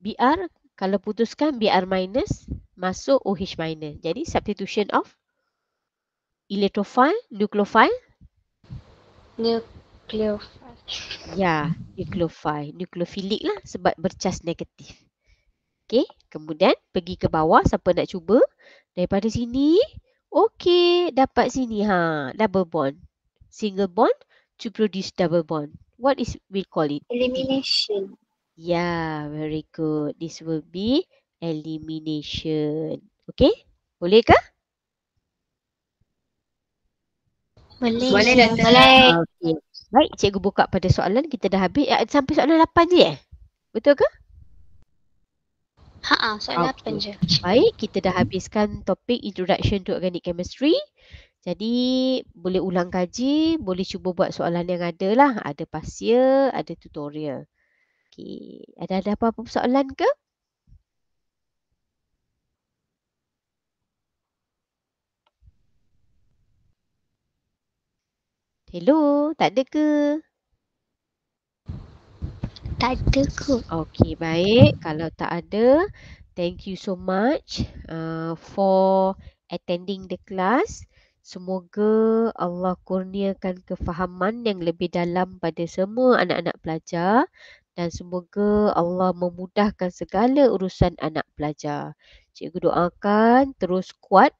BR, kalau putuskan BR minus, masuk OH minus. Jadi substitution of electrophile, nucleophile. Ya, nucleophile. Nucleophilic lah sebab bercas negatif. Okey, kemudian pergi ke bawah. Siapa nak cuba? Daripada sini. Okey, dapat sini. Double bond. Single bond to produce double bond. What is we call it? Elimination. Yeah, very good. This will be elimination. Okay? Boleh kah? Boleh. Boleh, Doktor. Boleh. Okay. Baik, cikgu buka pada soalan. Kita dah habis. Sampai soalan 8 je Betul ke? Soalan 8 je. Baik, kita dah habiskan topik Introduction to Organic Chemistry. Jadi, boleh ulang kaji. Boleh cuba buat soalan yang ada lah. Ada past year, ada tutorial. Okay. Ada apa-apa soalan ke? Hello, tak ada ke? Tak ada kot. Okay, baik. Kalau tak ada, thank you so much for attending the class. Semoga Allah kurniakan kefahaman yang lebih dalam pada semua anak-anak pelajar dan semoga Allah memudahkan segala urusan anak pelajar. Cikgu doakan terus kuat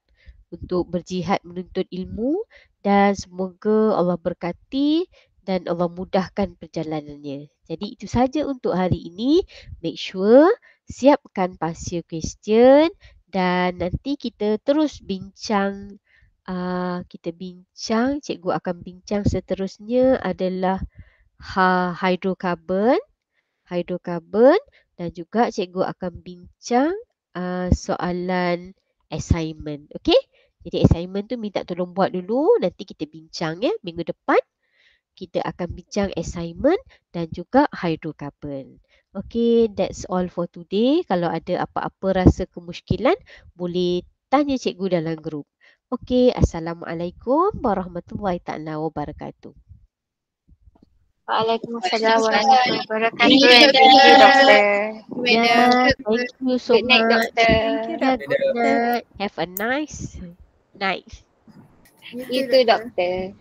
untuk berjihad menuntut ilmu dan semoga Allah berkati dan Allah mudahkan perjalanannya. Jadi itu saja untuk hari ini. Make sure siapkan pasir question dan nanti kita terus bincang. Cikgu akan bincang seterusnya adalah hidrokarbon dan juga cikgu akan bincang soalan assignment. Okey? Jadi assignment tu minta tolong buat dulu, nanti kita bincang ya. Minggu depan kita akan bincang assignment dan juga hidrokarbon. Okay, that's all for today. Kalau ada apa-apa rasa kemusykilan, boleh tanya cikgu dalam grup. Okay, Assalamualaikum warahmatullahi taala wabarakatuh. Waalaikumsalam warahmatullahi wabarakatuh. Thank you, And thank you, Doktor. Yeah, thank you so Good night, much. Doktor. Yeah, good night. Have a nice night. You too, Doktor.